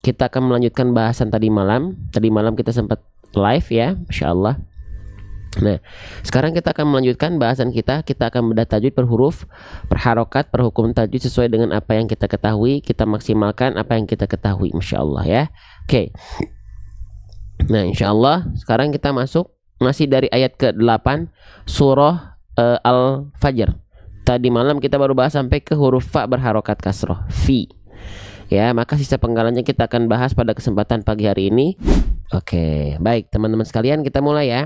kita akan melanjutkan bahasan tadi malam. Tadi malam kita sempat live ya, Masya Allah. Nah, sekarang kita akan melanjutkan bahasan kita. Kita akan bedah tajwid per huruf, per harokat, per hukum tajwid sesuai dengan apa yang kita ketahui. Kita maksimalkan apa yang kita ketahui, Masya Allah ya. Oke. Nah, Insya Allah sekarang kita masuk masih dari ayat ke-8 surah Al-Fajr. Tadi malam kita baru bahas sampai ke huruf fa berharokat kasroh, fi. Ya, maka sisa penggalannya kita akan bahas pada kesempatan pagi hari ini. Oke, baik teman-teman sekalian, kita mulai ya.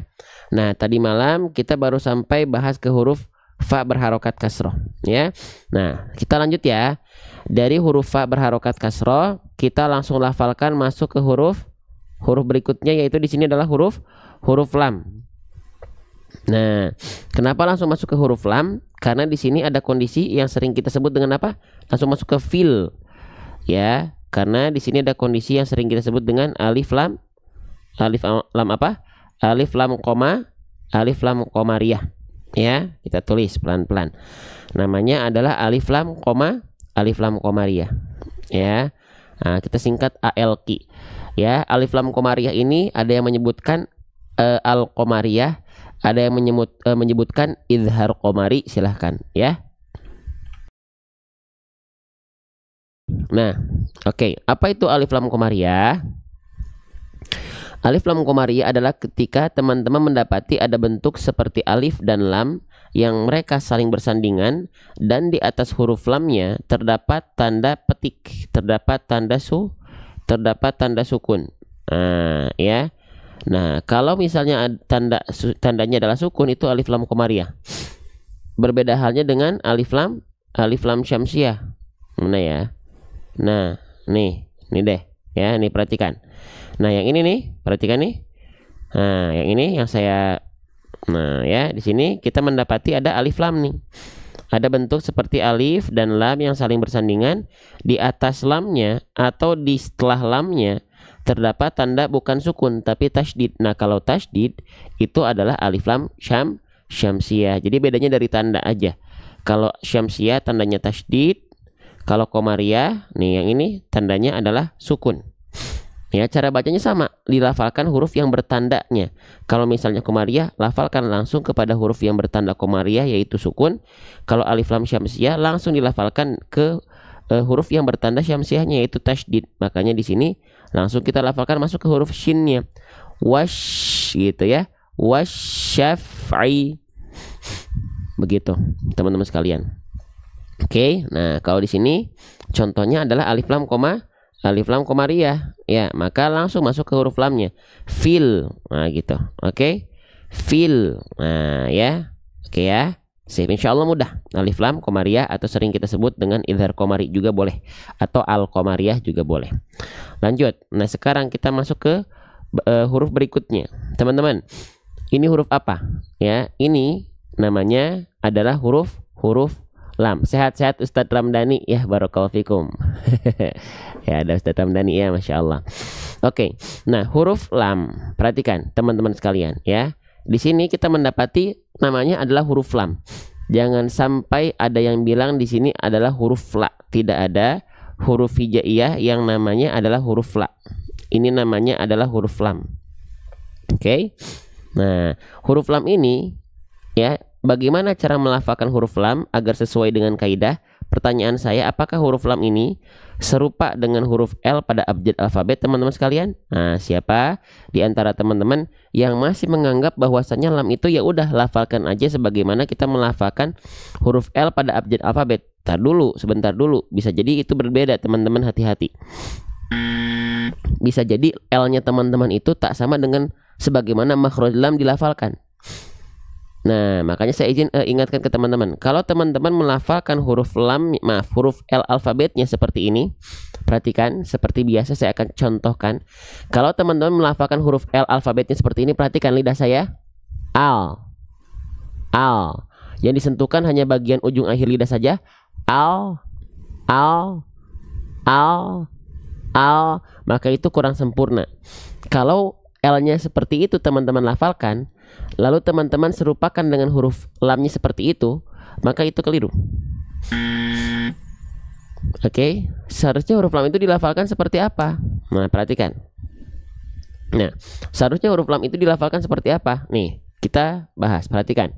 Nah, tadi malam kita baru sampai bahas ke huruf fa berharokat kasroh ya. Nah, kita lanjut ya. Dari huruf fa berharokat kasroh, kita langsung lafalkan masuk ke huruf berikutnya, yaitu di sini adalah huruf lam. Nah, kenapa langsung masuk ke huruf lam? Karena di sini ada kondisi yang sering kita sebut dengan apa? Langsung masuk ke fil. Ya, karena di sini ada kondisi yang sering kita sebut dengan alif lam apa? Alif lam komariah. Ya, kita tulis pelan-pelan. Namanya adalah alif lam komariah. Ya. Nah, kita singkat ALQ. Ya, alif lam komariah ini ada yang menyebutkan al komariah, ada yang menyebutkan izhar komari, silahkan ya. Nah, oke. Apa itu alif lam komariah? Alif lam komariah adalah ketika teman-teman mendapati ada bentuk seperti alif dan lam yang mereka saling bersandingan, dan di atas huruf lamnya terdapat tanda petik, terdapat tanda sukun. Nah, ya. Nah, kalau misalnya tandanya adalah sukun, itu alif lam komariah. Berbeda halnya dengan alif lam syamsiah. Mana ya? Nah, nih deh ya, nih perhatikan. Nah, yang ini nih, perhatikan nih. Nah, yang ini yang saya, nah ya, di sini kita mendapati ada alif lam nih. Ada bentuk seperti alif dan lam yang saling bersandingan. Di atas lamnya atau di setelah lamnya terdapat tanda bukan sukun tapi tasydid. Nah, kalau tasydid itu adalah alif lam syamsiah. Jadi bedanya dari tanda aja. Kalau syamsiah tandanya tasydid, kalau komariah nih yang ini tandanya adalah sukun. Ya, cara bacanya sama, dilafalkan huruf yang bertandanya. Kalau misalnya komariah, lafalkan langsung kepada huruf yang bertanda komariah yaitu sukun. Kalau alif lam syamsiah langsung dilafalkan ke huruf yang bertanda syamsiahnya yaitu tasydid. Makanya di sini langsung kita lafalkan masuk ke huruf shinnya. Wash gitu ya. Wasyaf'i. Begitu, teman-teman sekalian. Oke, nah kalau di sini contohnya adalah alif lam komariah ya, maka langsung masuk ke huruf lamnya fil. Nah gitu. Oke. Fil. Nah ya. Oke ya. Sip, insyaallah mudah. Alif lam komariah atau sering kita sebut dengan izhar komari juga boleh, atau al komariah juga boleh. Lanjut. Nah, sekarang kita masuk ke huruf berikutnya. Teman-teman, ini huruf apa? Ya, ini namanya adalah huruf lam. Sehat-sehat Ustadz Ramdhani ya, barakallahu fikum. Ya, ada Ustadz Ramdhani ya, Masya Allah. Oke, nah huruf lam, perhatikan teman-teman sekalian ya. Di sini kita mendapati namanya adalah huruf lam. Jangan sampai ada yang bilang di sini adalah huruf la. Tidak ada huruf hijaiyah yang namanya adalah huruf la. Ini namanya adalah huruf lam. Oke. Nah, huruf lam ini ya, bagaimana cara melafalkan huruf lam agar sesuai dengan kaidah? Pertanyaan saya, apakah huruf lam ini serupa dengan huruf L pada abjad alfabet, teman-teman sekalian? Nah, siapa di antara teman-teman yang masih menganggap bahwasanya lam itu ya udah lafalkan aja sebagaimana kita melafalkan huruf L pada abjad alfabet? Sebentar dulu. Bisa jadi itu berbeda, teman-teman, hati-hati. Bisa jadi L-nya teman-teman itu tak sama dengan sebagaimana makhraj lam dilafalkan. Nah, makanya saya ingatkan ke teman-teman, kalau teman-teman melafalkan huruf L alfabetnya seperti ini, perhatikan, seperti biasa saya akan contohkan. Kalau teman-teman melafalkan huruf L alfabetnya seperti ini, perhatikan lidah saya, al. Yang disentuhkan hanya bagian ujung akhir lidah saja, al. Maka itu kurang sempurna. Kalau L-nya seperti itu teman-teman lafalkan, lalu teman-teman serupakan dengan huruf lamnya seperti itu, maka itu keliru. Oke, seharusnya huruf lam itu dilafalkan seperti apa? Nah, perhatikan. Nah, seharusnya huruf lam itu dilafalkan seperti apa? Nih, kita bahas. Perhatikan.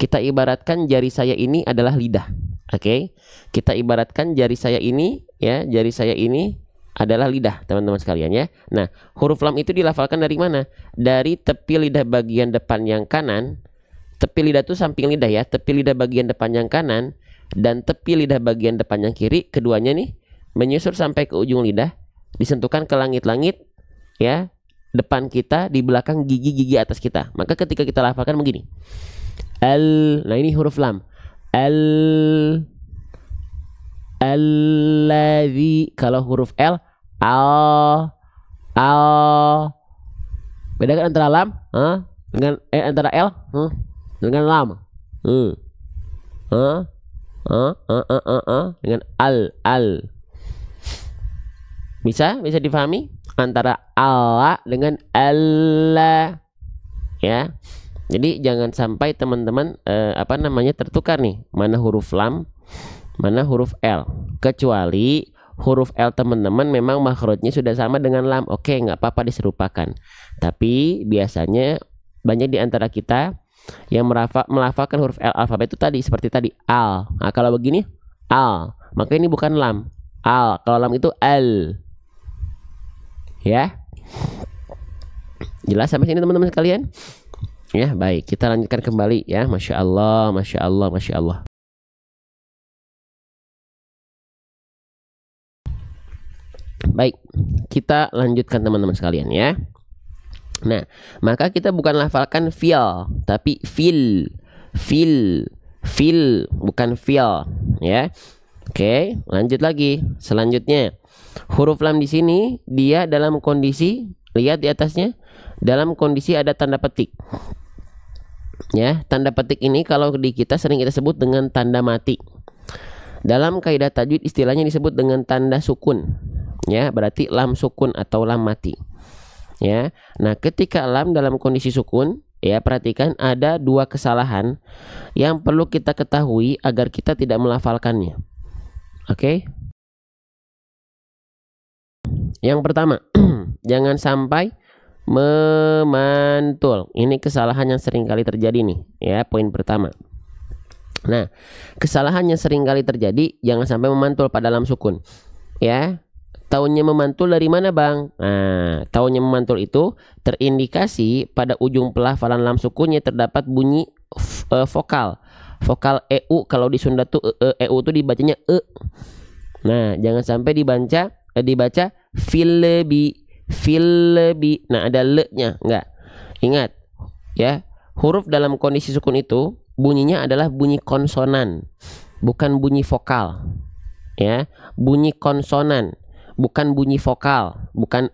Kita ibaratkan jari saya ini adalah lidah. Oke. Kita ibaratkan jari saya ini, ya, jari saya ini adalah lidah, teman-teman sekalian, ya. Nah, huruf lam itu dilafalkan dari mana? Dari tepi lidah bagian depan yang kanan. Tepi lidah itu samping lidah, ya. Tepi lidah bagian depan yang kanan dan tepi lidah bagian depan yang kiri, keduanya nih menyusur sampai ke ujung lidah, disentuhkan ke langit-langit, ya, depan kita, di belakang gigi-gigi atas kita. Maka ketika kita lafalkan begini. Nah ini huruf lam. Alladzi. Kalau huruf L, al. Bedakan antara lam dengan antara L dengan lam. Dengan al. Bisa difahami antara Allah dengan Allah, ya. Jadi jangan sampai teman-teman tertukar nih, mana huruf lam, mana huruf L. Kecuali huruf L teman-teman memang makhrajnya sudah sama dengan lam, oke, nggak apa-apa diserupakan. Tapi biasanya banyak di antara kita yang melafalkan huruf L alfabet itu tadi seperti tadi al. Nah, kalau begini al, maka ini bukan lam. Al, kalau lam itu al. Ya. Jelas sampai sini teman-teman sekalian? Ya, baik. Kita lanjutkan kembali ya. Masya Allah, Masya Allah, Masya Allah. Baik, kita lanjutkan teman-teman sekalian ya. Nah, maka kita bukan lafalkan fil, tapi fil, bukan fil, ya. Oke, lanjut lagi. Selanjutnya, huruf lam di sini dia dalam kondisi, lihat di atasnya, dalam kondisi ada tanda petik. Ya, tanda petik ini kalau di kita sering kita sebut dengan tanda mati. Dalam kaidah tajwid istilahnya disebut dengan tanda sukun. Ya, berarti lam sukun atau lam mati. Ya. Nah, ketika lam dalam kondisi sukun, ya, perhatikan ada dua kesalahan yang perlu kita ketahui agar kita tidak melafalkannya. Oke. Yang pertama, jangan sampai memantul. Ini kesalahan yang sering kali terjadi nih, ya, poin pertama. Nah, kesalahan yang sering kali terjadi jangan sampai memantul pada lam sukun. Ya. Tahunnya memantul dari mana, Bang? Nah, tahunnya memantul itu terindikasi pada ujung pelafalan lam sukunnya terdapat bunyi vokal. Vokal EU, kalau di Sunda tuh EU tuh dibacanya e. Nah, jangan sampai dibaca filbi. Nah, ada le-nya, enggak. Ingat, ya. Huruf dalam kondisi sukun itu bunyinya adalah bunyi konsonan, bukan bunyi vokal. Ya, bunyi konsonan. Bukan bunyi vokal, bukan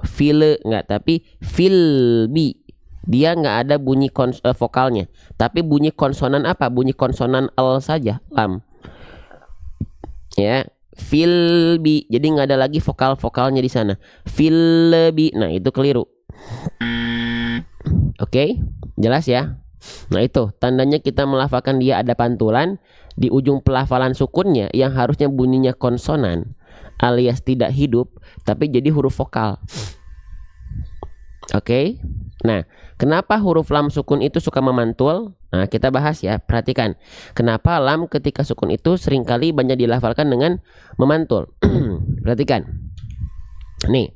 file, enggak, tapi filbi. Dia enggak ada bunyi vokalnya, tapi bunyi konsonan apa? Bunyi konsonan l saja, lam. Ya, filbi. Jadi enggak ada lagi vokal-vokalnya di sana. Filbi. Nah, itu keliru. Oke, jelas ya? Nah, itu tandanya kita melafalkan dia ada pantulan di ujung pelafalan sukunnya yang harusnya bunyinya konsonan alias tidak hidup, tapi jadi huruf vokal. Oke. Nah, kenapa huruf lam sukun itu suka memantul? Nah, kita bahas ya. Perhatikan, kenapa lam ketika sukun itu seringkali banyak dilafalkan dengan memantul. Perhatikan. Nih,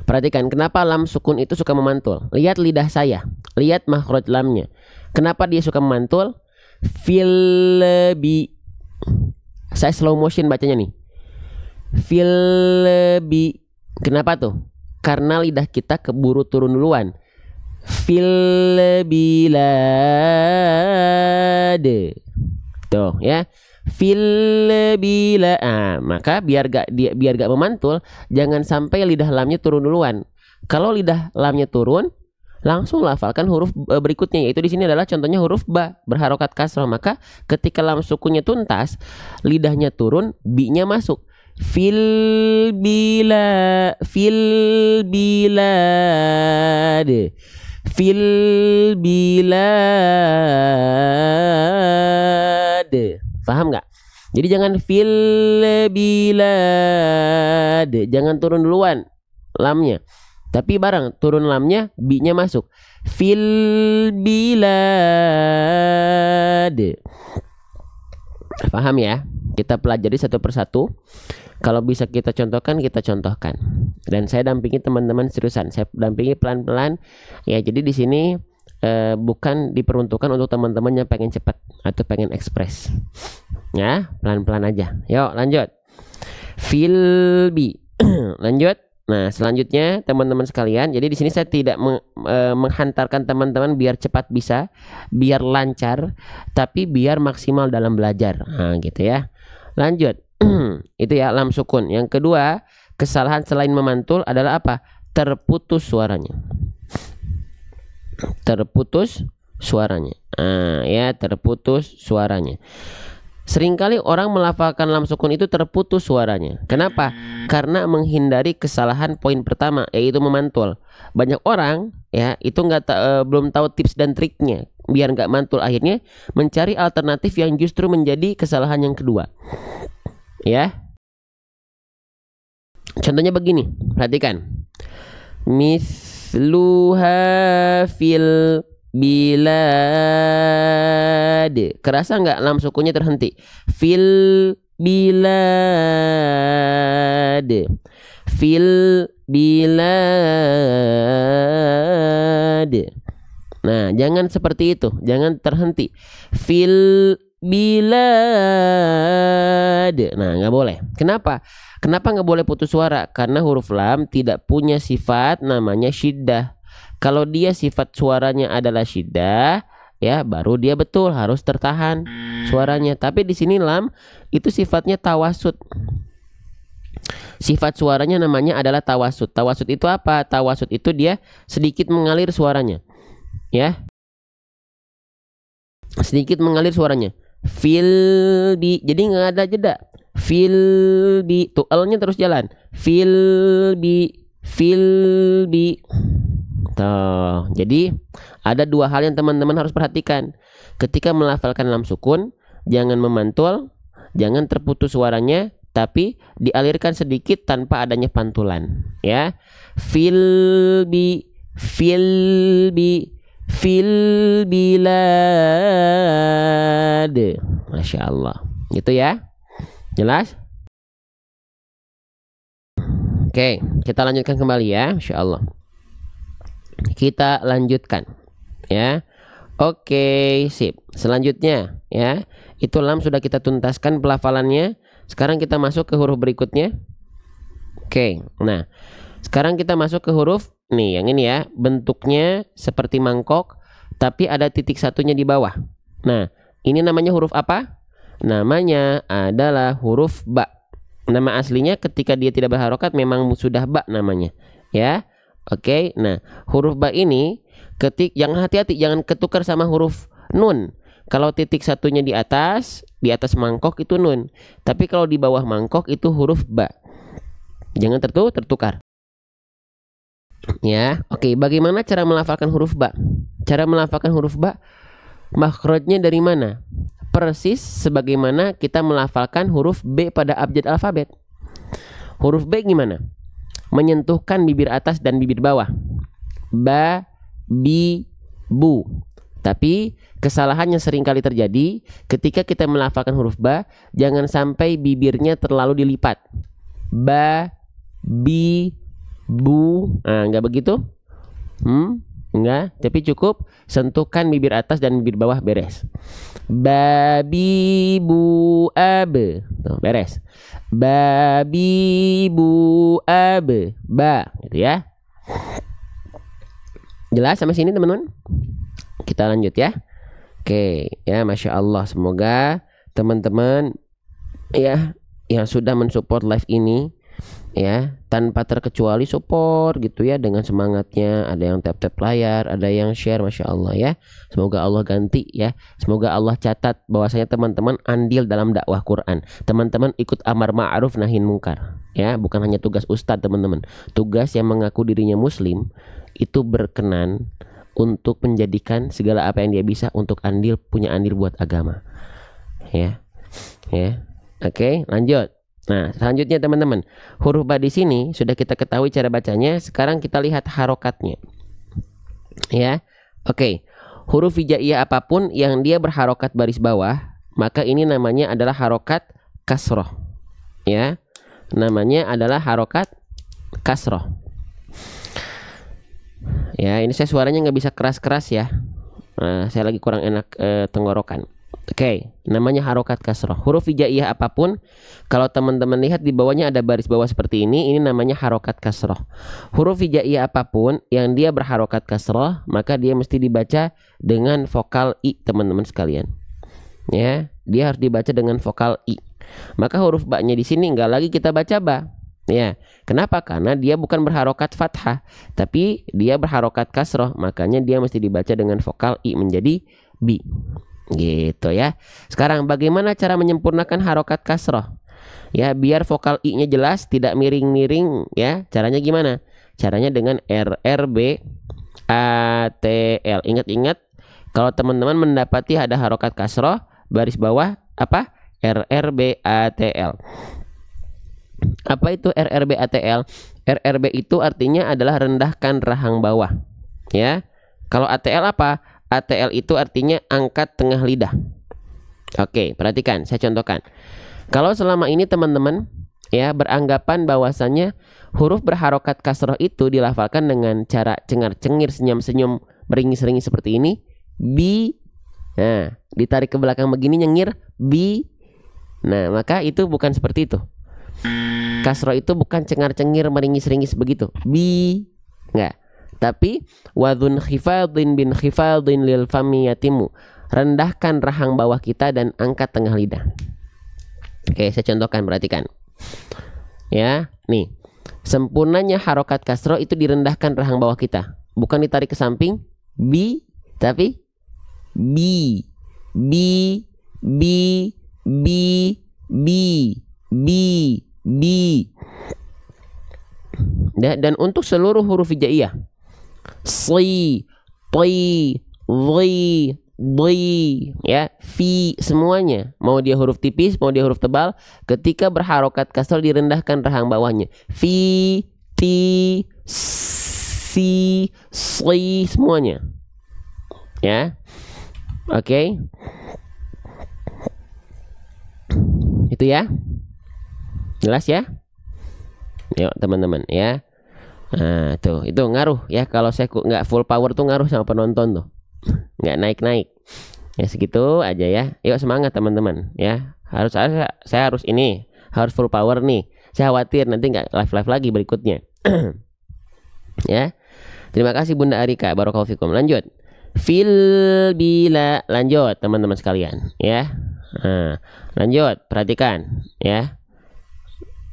perhatikan kenapa lam sukun itu suka memantul. Lihat lidah saya, lihat makhraj lamnya. Kenapa dia suka memantul? Filbi. Saya slow motion bacanya nih. Filbi. Kenapa tuh? Karena lidah kita keburu turun duluan. Filbilade. Tuh ya. Filbila. Nah, maka biar gak memantul, jangan sampai lidah lamnya turun duluan. Kalau lidah lamnya turun, langsung lafalkan huruf berikutnya, yaitu di sini adalah contohnya huruf ba berharokat kasrah. Maka ketika lam sukunnya tuntas, lidahnya turun, bi-nya masuk. Filbilade. Paham nggak? Jadi jangan filbilade, jangan turun duluan lamnya. Tapi barang turun lamnya, bi-nya masuk. Fil bilad. Paham ya? Kita pelajari satu persatu. Kalau bisa kita contohkan, kita contohkan. Dan saya dampingi teman-teman seriusan. Saya dampingi pelan-pelan. Ya, jadi di sini bukan diperuntukkan untuk teman-teman yang pengen cepat atau pengen ekspres. Ya, pelan-pelan aja. Yuk, lanjut. Fil bi. Lanjut. Nah, selanjutnya teman-teman sekalian, jadi di sini saya tidak menghantarkan teman-teman biar cepat bisa, biar lancar, tapi biar maksimal dalam belajar. Nah, gitu ya. Lanjut. Itu ya lam sukun. Yang kedua, kesalahan selain memantul adalah apa? Terputus suaranya. Terputus suaranya. Nah, ya, terputus suaranya. Seringkali orang melafalkan lam sukun itu terputus suaranya. Kenapa? Karena menghindari kesalahan poin pertama, yaitu memantul. Banyak orang ya itu belum tahu tips dan triknya biar nggak mantul, akhirnya mencari alternatif yang justru menjadi kesalahan yang kedua. Ya. Contohnya begini, perhatikan. Misluha fil bilad. Kerasa nggak lam sukunnya terhenti? Fil bilad. Fil bilad. Nah, jangan seperti itu, jangan terhenti. Fil bilad. Nah, nggak boleh. Kenapa? Kenapa nggak boleh putus suara? Karena huruf lam tidak punya sifat namanya syiddah. Kalau dia sifat suaranya adalah syiddah, ya baru dia betul harus tertahan suaranya. Tapi di sini lam itu sifatnya tawasud. Sifat suaranya namanya adalah tawasud. Tawasud itu apa? Tawasud itu dia sedikit mengalir suaranya. Ya. Sedikit mengalir suaranya. Fil bi. Jadi nggak ada jeda. Fil bi. Tuh L-nya terus jalan. Fil bi. Fil bi. Tuh, jadi ada dua hal yang teman-teman harus perhatikan. Ketika melafalkan lam sukun, jangan memantul, jangan terputus suaranya, tapi dialirkan sedikit tanpa adanya pantulan. Ya, fil bi, fil bi, fil bilad. Masya Allah, gitu ya. Jelas? Oke, kita lanjutkan kembali ya, Masya Allah. Kita lanjutkan ya. Oke, sip. Selanjutnya ya, itu lam sudah kita tuntaskan pelafalannya. Sekarang kita masuk ke huruf berikutnya. Oke, nah sekarang kita masuk ke huruf nih yang ini ya, bentuknya seperti mangkok tapi ada titik satunya di bawah. Nah, ini namanya huruf apa? Namanya adalah huruf ba. Nama aslinya ketika dia tidak berharokat memang sudah ba namanya ya. Oke, nah huruf ba ini jangan hati-hati, jangan ketukar sama huruf nun. Kalau titik satunya di atas mangkok itu nun, tapi kalau di bawah mangkok itu huruf ba. Jangan tertukar. Ya, oke. Bagaimana cara melafalkan huruf ba? Cara melafalkan huruf ba, makhrajnya dari mana? Persis sebagaimana kita melafalkan huruf B pada abjad alfabet. Huruf B gimana? Menyentuhkan bibir atas dan bibir bawah. Ba, bi, bu. Tapi kesalahan yang sering kali terjadi ketika kita melafalkan huruf ba, jangan sampai bibirnya terlalu dilipat. Ba, bi, bu. Nah, enggak begitu? Enggak, tapi cukup sentuhkan bibir atas dan bibir bawah, beres. Babi bu abe. Tuh, beres. Babi bu abe. Ba, gitu ya. Jelas sampai sini teman-teman? Kita lanjut ya. Oke, ya Masya Allah. Semoga teman-teman ya yang sudah mensupport live ini ya tanpa terkecuali support gitu ya dengan semangatnya, ada yang tap layar, ada yang share, Masya Allah ya. Semoga Allah ganti ya, semoga Allah catat bahwasanya teman-teman andil dalam dakwah Quran, teman-teman ikut amar ma'ruf nahi munkar ya, bukan hanya tugas ustadz teman-teman, tugas yang mengaku dirinya muslim itu berkenan untuk menjadikan segala apa yang dia bisa untuk punya andil buat agama ya. Oke, lanjut. Nah, selanjutnya teman-teman, huruf ba di sini sudah kita ketahui cara bacanya. Sekarang kita lihat harokatnya. Ya, oke. Huruf hijaiyah apapun yang dia berharokat baris bawah, maka ini namanya adalah harokat kasroh. Ya, namanya adalah harokat kasroh. Ya, ini saya suaranya nggak bisa keras-keras ya. Saya lagi kurang enak tenggorokan. Oke, namanya harokat kasroh. Huruf hijaiyah apapun, kalau teman-teman lihat di bawahnya ada baris bawah seperti ini namanya harokat kasroh. Huruf hijaiyah apapun yang dia berharokat kasroh, maka dia mesti dibaca dengan vokal i, teman-teman sekalian. Ya, dia harus dibaca dengan vokal i. Maka huruf ba-nya di sini nggak lagi kita baca ba. Ya, kenapa? Karena dia bukan berharokat fathah, tapi dia berharokat kasroh, makanya dia mesti dibaca dengan vokal i menjadi bi. Gitu ya. Sekarang bagaimana cara menyempurnakan harokat kasroh? Ya, biar vokal i-nya jelas, tidak miring-miring ya. Caranya gimana? Caranya dengan RRB ATL. Ingat-ingat kalau teman-teman mendapati ada harokat kasroh, baris bawah apa? RRB ATL. Apa itu RRB ATL? RRB itu artinya adalah rendahkan rahang bawah. Ya. Kalau ATL apa? ATL itu artinya angkat tengah lidah. Oke, perhatikan, saya contohkan. Kalau selama ini teman-teman ya beranggapan bahwasannya huruf berharokat kasroh itu dilafalkan dengan cara cengar-cengir, senyum-senyum, meringis-ringis seperti ini, bi. Nah, ditarik ke belakang begini nyengir, bi. Nah, maka itu bukan seperti itu. Kasroh itu bukan cengar-cengir, meringis-ringis begitu, bi. Enggak. Tapi wadhun khifadin bin khifadin lil fami yatimu, rendahkan rahang bawah kita dan angkat tengah lidah. Oke, saya contohkan, perhatikan. Ya, nih. Sempurnanya harokat kasroh itu direndahkan rahang bawah kita, bukan ditarik ke samping, bi, tapi bi, bi, bi, bi, bi, bi, bi. Dan untuk seluruh huruf hijaiyah, si, ti, dhi, di, ya, fi, semuanya, mau dia huruf tipis, mau dia huruf tebal, ketika berharokat kasroh direndahkan rahang bawahnya. Fi, ti, si, si, semuanya. Ya, oke. Itu ya, jelas ya. Yuk teman-teman ya. Nah tuh, itu ngaruh ya. Kalau saya nggak full power tuh ngaruh sama penonton tuh, nggak naik-naik ya. Segitu aja ya. Yuk semangat teman-teman ya. Saya harus ini, harus full power nih. Saya khawatir nanti nggak live lagi berikutnya. Ya, terima kasih Bunda Arika, barakallahu fikum. Lanjut, fil bila, lanjut teman-teman sekalian ya. Nah, lanjut, perhatikan ya.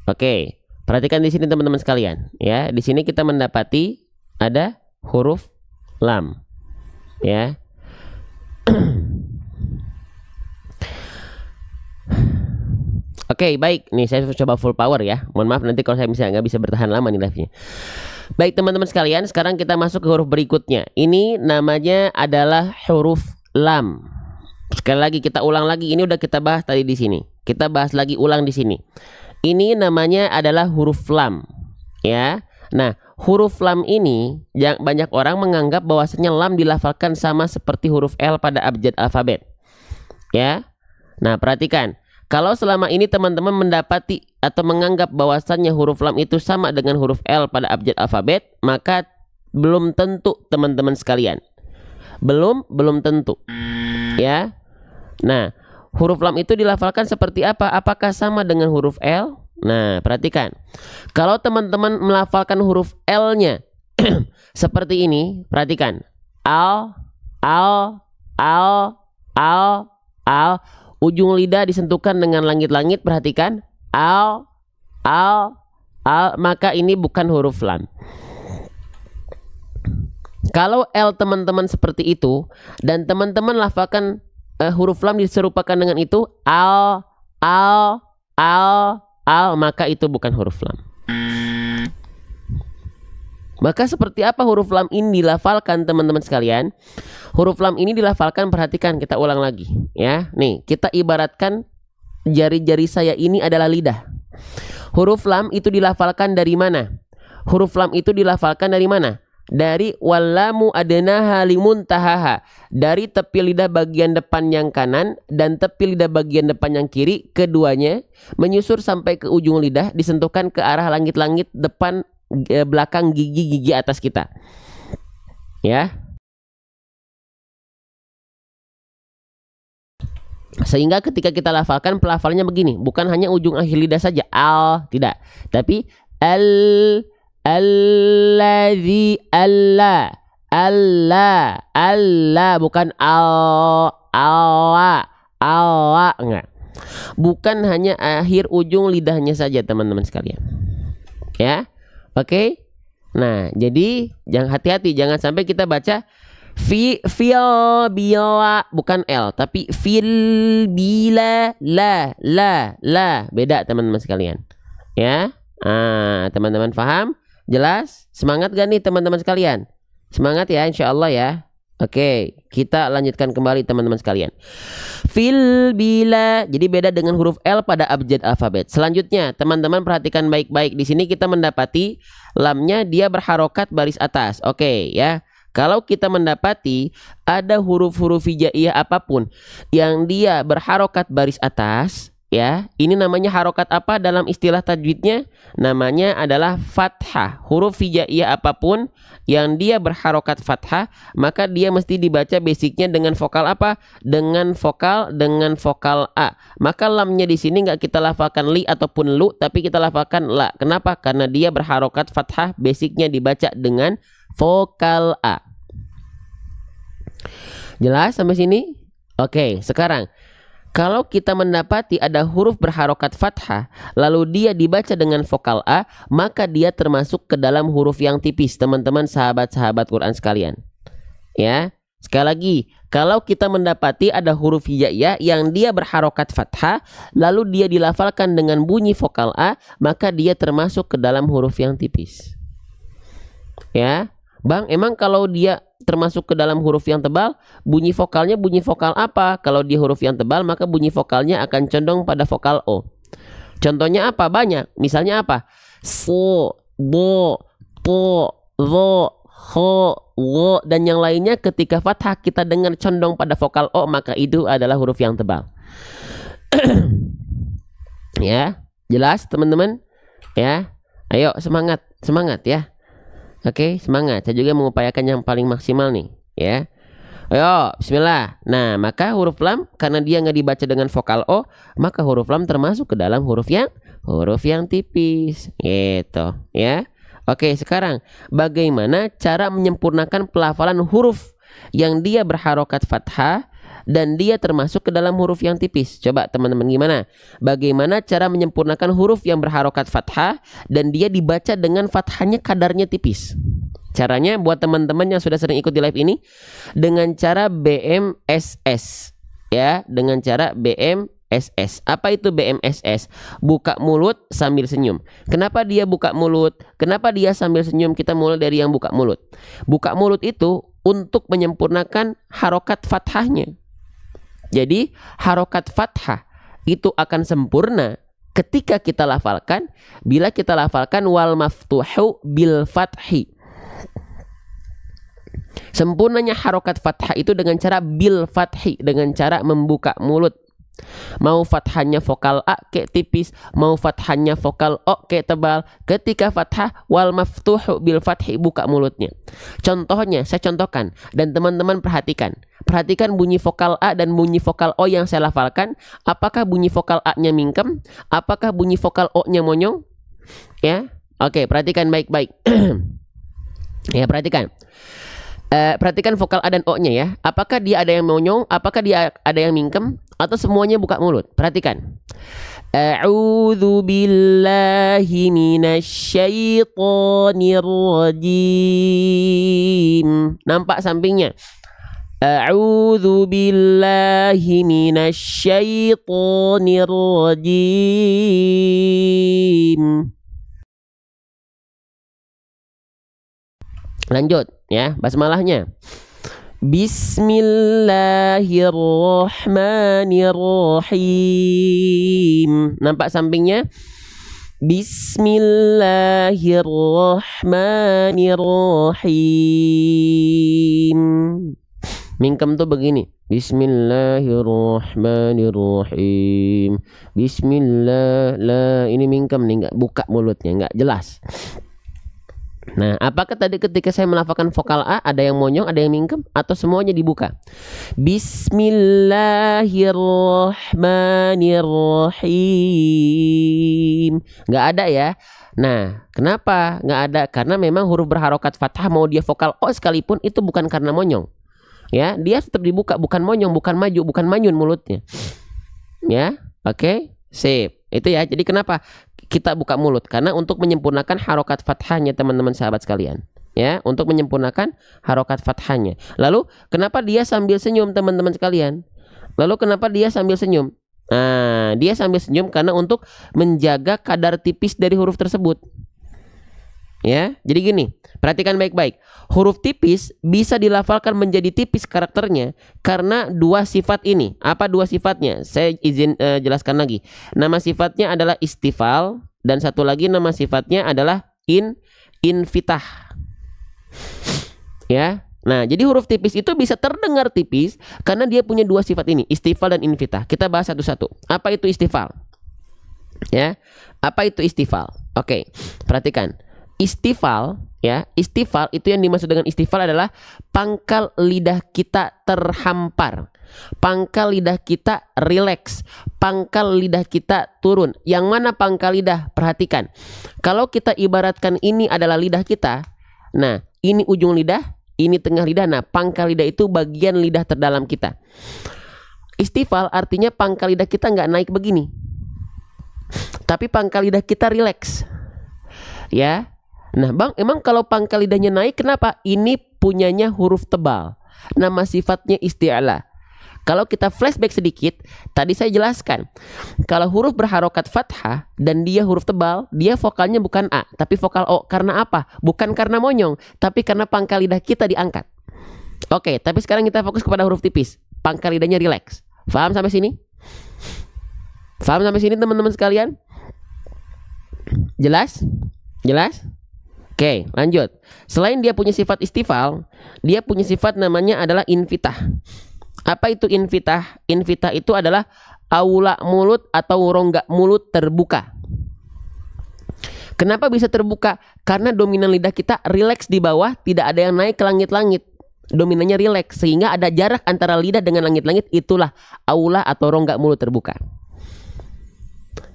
Oke, perhatikan di sini teman-teman sekalian ya. Di sini kita mendapati ada huruf lam ya. Oke, baik. Nih saya coba full power ya. Mohon maaf nanti kalau saya nggak bisa bertahan lama nih live-nya. Baik teman-teman sekalian, sekarang kita masuk ke huruf berikutnya. Ini namanya adalah huruf lam. Sekali lagi kita ulang lagi. Ini udah kita bahas tadi di sini. Kita bahas lagi ulang di sini. Ini namanya adalah huruf lam ya. Nah, huruf lam ini banyak orang menganggap bahwasanya lam dilafalkan sama seperti huruf L pada abjad alfabet ya. Nah, perhatikan. Kalau selama ini teman-teman mendapati atau menganggap bahwasannya huruf lam itu sama dengan huruf L pada abjad alfabet, maka belum tentu teman-teman sekalian. Belum tentu ya. Nah, huruf lam itu dilafalkan seperti apa? Apakah sama dengan huruf L? Nah, perhatikan. Kalau teman-teman melafalkan huruf L-nya seperti ini, perhatikan. Al, al, al, al, al. Ujung lidah disentuhkan dengan langit-langit, perhatikan. Al, al, al. Maka ini bukan huruf lam. Kalau L teman-teman seperti itu, dan teman-teman lafalkan huruf lam diserupakan dengan itu, al, al, al, al, maka itu bukan huruf lam. Maka seperti apa huruf lam ini dilafalkan teman-teman sekalian? Huruf lam ini dilafalkan, perhatikan, kita ulang lagi ya. Nih, kita ibaratkan jari-jari saya ini adalah lidah. Huruf lam itu dilafalkan dari mana? Huruf lam itu dilafalkan dari mana? Dari wallamu adnaha limuntahaha, dari tepi lidah bagian depan yang kanan dan tepi lidah bagian depan yang kiri, keduanya menyusur sampai ke ujung lidah, disentuhkan ke arah langit-langit depan belakang gigi-gigi atas kita. Ya. Sehingga ketika kita lafalkan, pelafalannya begini, bukan hanya ujung akhir lidah saja, al, tidak, tapi alladzi, alla, bukan Allah, enggak. Bukan hanya akhir ujung lidahnya saja, teman-teman sekalian. Ya. Oke. Nah, jadi jangan hati-hati, jangan sampai kita baca fil bila, bukan l, tapi fil bila la, beda teman-teman sekalian. Ya. Teman-teman paham? Jelas? Semangat gak nih teman-teman sekalian? Semangat ya, insya Allah ya. Oke, kita lanjutkan kembali teman-teman sekalian. Fil bila, jadi beda dengan huruf L pada abjad alfabet. Selanjutnya, teman-teman perhatikan baik-baik. Di sini kita mendapati lamnya dia berharokat baris atas. Oke ya. Kalau kita mendapati ada huruf-huruf hijaiyah apapun yang dia berharokat baris atas, ya, ini namanya harokat apa dalam istilah tajwidnya? Namanya adalah fathah. Huruf hijaiyah apapun yang dia berharokat fathah, maka dia mesti dibaca basicnya dengan vokal apa? Dengan vokal A. Maka lamnya di sini nggak kita lafalkan li ataupun lu, tapi kita lafalkan la. Kenapa? Karena dia berharokat fathah, basicnya dibaca dengan vokal A. Jelas sampai sini? Oke, sekarang kalau kita mendapati ada huruf berharokat fathah, lalu dia dibaca dengan vokal A, maka dia termasuk ke dalam huruf yang tipis, teman-teman sahabat-sahabat Quran sekalian. Ya, sekali lagi, kalau kita mendapati ada huruf hijaiyah yang dia berharokat fathah, lalu dia dilafalkan dengan bunyi vokal A, maka dia termasuk ke dalam huruf yang tipis. Ya, Bang, emang kalau dia termasuk ke dalam huruf yang tebal, bunyi vokalnya bunyi vokal apa? Kalau dia huruf yang tebal, maka bunyi vokalnya akan condong pada vokal O. Contohnya apa? Banyak. Misalnya apa? So, bo, po, ro, ho, wo, dan yang lainnya ketika fathah kita dengar condong pada vokal O, maka itu adalah huruf yang tebal. Ya, jelas teman-teman? Ya, ayo semangat, semangat ya. Oke, semangat. Saya juga mengupayakan yang paling maksimal nih, ya. Ayo, bismillah. Nah, maka huruf lam karena dia nggak dibaca dengan vokal O, maka huruf lam termasuk ke dalam huruf yang tipis, gitu, ya. Oke, sekarang bagaimana cara menyempurnakan pelafalan huruf yang dia berharokat fathah dan dia termasuk ke dalam huruf yang tipis? Coba teman-teman gimana? Bagaimana cara menyempurnakan huruf yang berharokat fathah dan dia dibaca dengan fathahnya kadarnya tipis? Caranya buat teman-teman yang sudah sering ikut di live ini, dengan cara BMSS. Ya, dengan cara BMSS. Apa itu BMSS? Buka mulut sambil senyum. Kenapa dia buka mulut? Kenapa dia sambil senyum? Kita mulai dari yang buka mulut. Buka mulut itu untuk menyempurnakan harokat fathahnya. Jadi harokat fathah itu akan sempurna ketika kita lafalkan bila kita lafalkan wal maftuhu bil fathi. Sempurnanya harokat fathah itu dengan cara bil fathi, dengan cara membuka mulut. Mau fathahnya vokal A kayak tipis, mau fathahnya vokal O kayak tebal. Ketika fathah wal maftuhu bil fathi, buka mulutnya. Contohnya saya contohkan dan teman-teman perhatikan. Perhatikan bunyi vokal A dan bunyi vokal O yang saya lafalkan. Apakah bunyi vokal A-nya mingkem? Apakah bunyi vokal O-nya monyong? Ya, oke, perhatikan baik-baik. Ya, perhatikan. Perhatikan vokal A dan O-nya ya. Apakah dia ada yang monyong? Apakah dia ada yang mingkem? Atau semuanya buka mulut? Perhatikan. A'udzu billahi minasyaitonir rajim. Nampak sampingnya? A'udzu billahi minasyaitonir rajim. Lanjut ya, basmalahnya. Bismillahirrahmanirrahim. Nampak sampingnya? Bismillahirrahmanirrahim. Mingkem tuh begini. Bismillahirrahmanirrahim. Bismillah. La, ini mingkem nih, nggak buka mulutnya, nggak jelas. Nah, apakah tadi ketika saya melafalkan vokal A ada yang monyong, ada yang mingkem, atau semuanya dibuka? Bismillahirrahmanirrahim. Nggak ada ya. Nah, kenapa nggak ada? Karena memang huruf berharokat fathah mau dia vokal O sekalipun itu bukan karena monyong. Ya, dia tetap dibuka, bukan monyong, bukan maju, bukan manyun mulutnya. Ya, oke, sip. Itu ya. Jadi kenapa kita buka mulut? Karena untuk menyempurnakan harokat fathahnya teman-teman sahabat sekalian. Ya, untuk menyempurnakan harokat fathahnya. Lalu kenapa dia sambil senyum teman-teman sekalian? Lalu kenapa dia sambil senyum? Nah, dia sambil senyum karena untuk menjaga kadar tipis dari huruf tersebut. Ya, jadi gini, perhatikan baik-baik. Huruf tipis bisa dilafalkan menjadi tipis karakternya karena dua sifat ini. Apa dua sifatnya? Saya izin jelaskan lagi. Nama sifatnya adalah istifal dan satu lagi nama sifatnya adalah infitah. Ya. Nah, jadi huruf tipis itu bisa terdengar tipis karena dia punya dua sifat ini, istifal dan infitah. Kita bahas satu-satu. Apa itu istifal? Ya. Apa itu istifal? Oke, perhatikan. Istifal, ya, istifal itu yang dimaksud dengan istifal adalah pangkal lidah kita terhampar, pangkal lidah kita rileks, pangkal lidah kita turun. Yang mana pangkal lidah? Perhatikan, kalau kita ibaratkan ini adalah lidah kita, nah ini ujung lidah, ini tengah lidah, nah pangkal lidah itu bagian lidah terdalam kita. Istifal artinya pangkal lidah kita nggak naik begini, tapi pangkal lidah kita rileks, ya. Nah bang, emang kalau pangkal lidahnya naik kenapa? Ini punyanya huruf tebal, nama sifatnya isti'la. Kalau kita flashback sedikit, tadi saya jelaskan kalau huruf berharokat fathah dan dia huruf tebal, dia vokalnya bukan A tapi vokal O. Karena apa? Bukan karena monyong, tapi karena pangkal lidah kita diangkat. Oke, tapi sekarang kita fokus kepada huruf tipis, pangkal lidahnya rileks. Paham sampai sini? Paham sampai sini teman-teman sekalian? Jelas? Jelas? Oke, lanjut. Selain dia punya sifat istifal, dia punya sifat namanya adalah infitah. Apa itu infitah? Infitah itu adalah aula mulut atau rongga mulut terbuka. Kenapa bisa terbuka? Karena dominan lidah kita rileks di bawah, tidak ada yang naik ke langit-langit. Dominannya rileks, sehingga ada jarak antara lidah dengan langit-langit, itulah aula atau rongga mulut terbuka.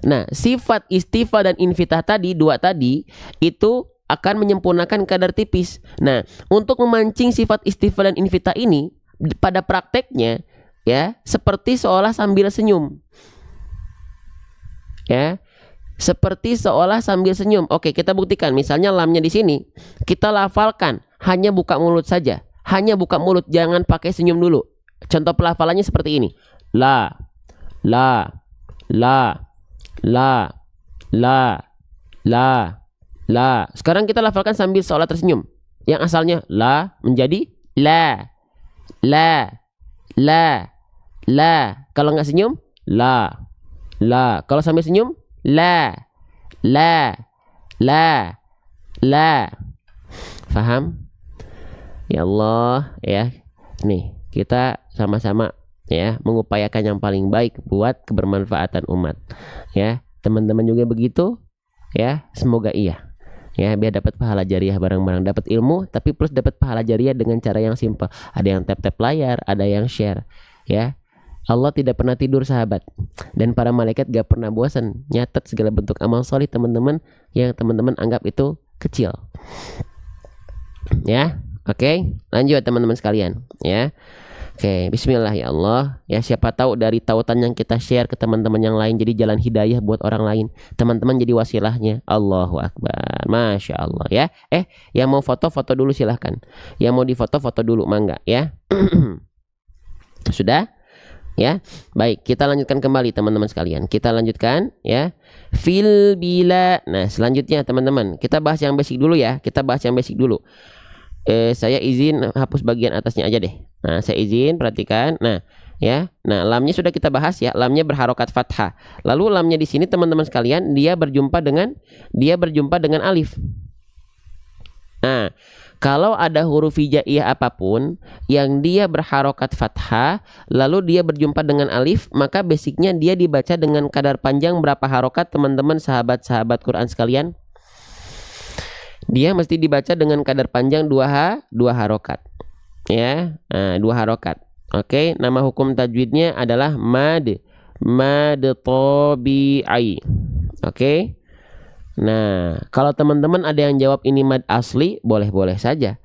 Nah, sifat istifal dan infitah tadi, dua tadi, itu akan menyempurnakan kadar tipis. Nah, untuk memancing sifat istifal dan infitah ini pada prakteknya ya seperti seolah sambil senyum. Ya. Seperti seolah sambil senyum. Oke, kita buktikan. Misalnya lamnya di sini kita lafalkan hanya buka mulut saja. Hanya buka mulut, jangan pakai senyum dulu. Contoh pelafalannya seperti ini. La la la la la la la. Sekarang kita lafalkan sambil seolah tersenyum. Yang asalnya la menjadi la, la, la, la. Kalau nggak senyum, la, la. Kalau sambil senyum, la, la, la, la. Faham? Ya Allah, ya. Nih, kita sama-sama ya mengupayakan yang paling baik buat kebermanfaatan umat. Ya, teman-teman juga begitu. Ya, semoga iya. Ya, biar dapat pahala jariah bareng-bareng, dapat ilmu tapi plus dapat pahala jariah dengan cara yang simpel. Ada yang tap-tap layar, ada yang share. Ya, Allah tidak pernah tidur sahabat, dan para malaikat gak pernah bosan nyatet segala bentuk amal soleh teman-teman yang teman-teman anggap itu kecil. Ya, oke, lanjut teman-teman sekalian. Ya. Oke, bismillah ya Allah. Ya, siapa tahu dari tautan yang kita share ke teman-teman yang lain jadi jalan hidayah buat orang lain. Teman-teman jadi wasilahnya. Allahu Akbar. Masya Allah ya. Yang mau foto-foto dulu silahkan. Yang mau difoto-foto dulu mangga ya. Sudah? Ya. Baik, kita lanjutkan kembali teman-teman sekalian. Kita lanjutkan ya. Fil bila. Nah, selanjutnya teman-teman, kita bahas yang basic dulu ya. Kita bahas yang basic dulu. Saya izin hapus bagian atasnya aja deh. Nah, saya izin, perhatikan. Nah, Ya. Nah, lamnya sudah kita bahas ya, lamnya berharokat fathah. Lalu lamnya di sini teman-teman sekalian dia berjumpa dengan alif. Nah, kalau ada huruf hijaiyah apapun yang dia berharokat fathah, lalu dia berjumpa dengan alif, maka basicnya dia dibaca dengan kadar panjang berapa harokat, teman-teman sahabat-sahabat Quran sekalian? Dia mesti dibaca dengan kadar panjang dua harokat. Ya, nah, 2 harokat. Oke, nama hukum tajwidnya adalah mad tabi'i. Oke. Nah, kalau teman-teman ada yang jawab ini mad asli, boleh-boleh saja.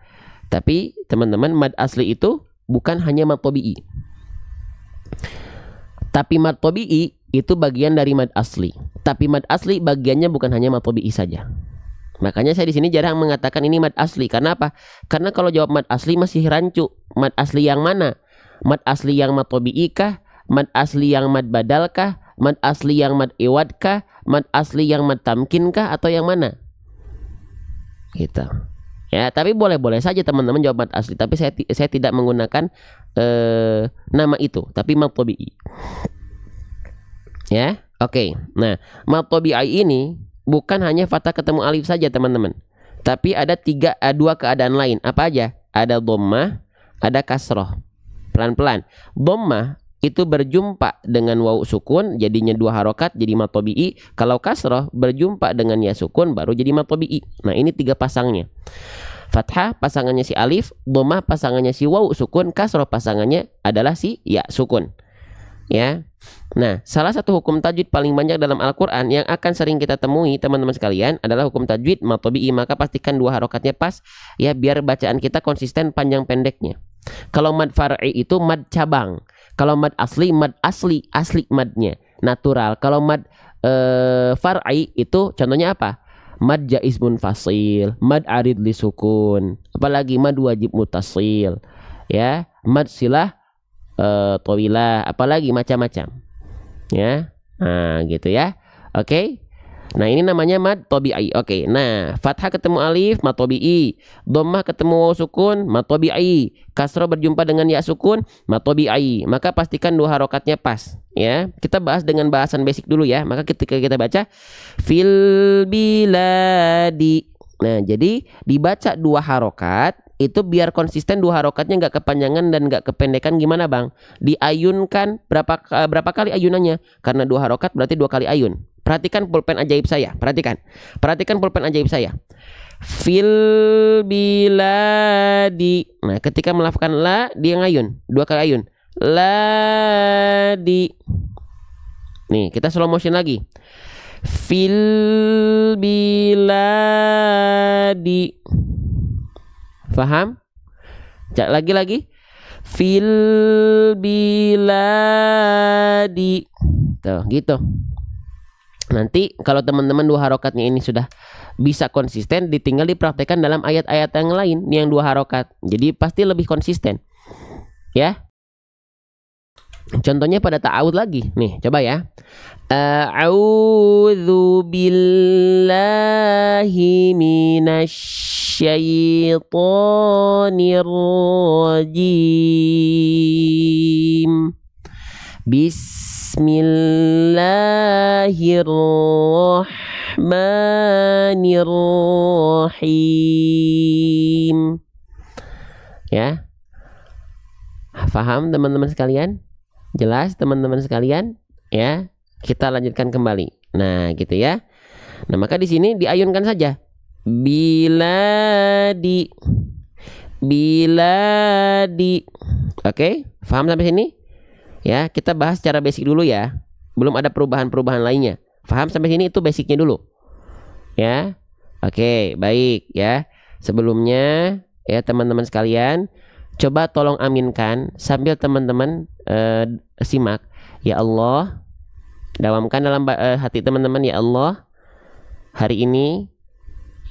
Tapi teman-teman, mad asli itu bukan hanya mad tabi'i. Tapi mad tabi'i itu bagian dari mad asli. Tapi mad asli bagiannya bukan hanya mad tabi'i saja. Makanya saya di sini jarang mengatakan ini mad asli. Karena apa? Karena kalau jawab mad asli masih rancu. Mad asli yang mana? Mad asli yang mad tabi'i kah? Mad asli yang mad badal kah? Mad asli yang mad iwad kah? Mad asli yang mad tamkin kah? Atau yang mana? Gitu. Ya, tapi boleh-boleh saja teman-teman jawab mad asli. Tapi saya tidak menggunakan nama itu. Tapi mad tabi'i. Ya, oke. Nah, mad tabi'i ini bukan hanya fathah ketemu alif saja teman-teman. Tapi ada 2 keadaan lain. Apa aja? Ada dhammah, ada kasroh. Pelan-pelan. Dhammah itu berjumpa dengan waw sukun, jadinya 2 harokat, jadi mad tabi'i. Kalau kasroh berjumpa dengan ya sukun, baru jadi mad tabi'i. Nah, ini 3 pasangnya. Fathah pasangannya si alif, dhammah pasangannya si waw sukun, kasroh pasangannya adalah si ya sukun. Ya. Nah, salah satu hukum tajwid paling banyak dalam Al-Quran yang akan sering kita temui teman-teman sekalian adalah hukum tajwid mad tabi'i. Maka pastikan 2 harokatnya pas ya, biar bacaan kita konsisten panjang pendeknya. Kalau mad far'i itu mad cabang. Kalau mad asli asli madnya natural. Kalau mad far'i itu contohnya apa? Mad jaiz munfasil, mad arid li sukun, apalagi mad wajib mutasil, ya, mad silah tawilah, apalagi macam-macam. Ya. Nah, gitu ya. Oke. Nah, ini namanya mad tabi'i. Oke. Nah, fathah ketemu alif, mad tabi'i. Dhammah ketemu waw sukun, mad tabi'i. Kasrah berjumpa dengan ya sukun, mad tabi'i. Maka pastikan 2 harokatnya pas, ya. Kita bahas dengan bahasan basic dulu ya. Maka ketika kita baca fil biladi. Nah, jadi dibaca 2 harokat itu biar konsisten, 2 harokatnya nggak kepanjangan dan nggak kependekan. Gimana bang? Diayunkan berapa kali ayunannya? Karena 2 harokat berarti 2 kali ayun. Perhatikan pulpen ajaib saya. Perhatikan pulpen ajaib saya. Fil biladi. Nah, ketika melafalkan la, dia ngayun 2 kali ayun. Ladi. Nih, kita slow motion lagi. Fil biladi. Faham? Lagi. Fil biladi. Tuh, gitu. Nanti kalau teman-teman 2 harokatnya ini sudah bisa konsisten, ditinggal dipraktekkan dalam ayat-ayat yang lain yang 2 harokat. Jadi pasti lebih konsisten. Ya. Contohnya pada ta'awud lagi. Nih, coba ya. A'udzu billahi minasyaitonir rajim. Bismillahirrahmanirrahim. Ya. Faham teman-teman sekalian? Jelas teman-teman sekalian? Ya. Kita lanjutkan kembali. Nah, gitu ya. Nah, maka di sini diayunkan saja. Biladi. Oke, paham sampai sini? Ya, kita bahas secara basic dulu ya. Belum ada perubahan-perubahan lainnya. Paham sampai sini? Itu basicnya dulu. Ya. Oke, baik ya. Sebelumnya ya teman-teman sekalian, coba tolong aminkan sambil teman-teman simak. Ya Allah, dawamkan dalam hati teman-teman, ya Allah, hari ini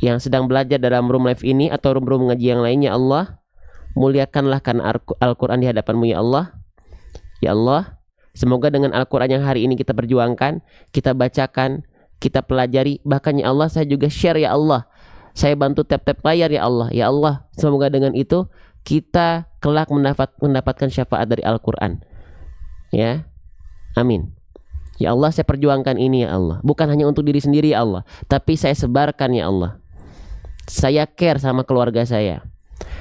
yang sedang belajar dalam room live ini atau room ngaji yang lainnya, Allah, muliakanlah karena Al-Quran di hadapanmu, ya Allah. Ya Allah, semoga dengan Al-Quran yang hari ini kita perjuangkan, kita bacakan, kita pelajari, bahkan ya Allah saya juga share, ya Allah, saya bantu tap-tap layar, ya Allah. Ya Allah, semoga dengan itu kita kelak mendapatkan syafaat dari Al-Quran. Ya, amin. Ya Allah, saya perjuangkan ini ya Allah. Bukan hanya untuk diri sendiri ya Allah, tapi saya sebarkan ya Allah. Saya care sama keluarga saya.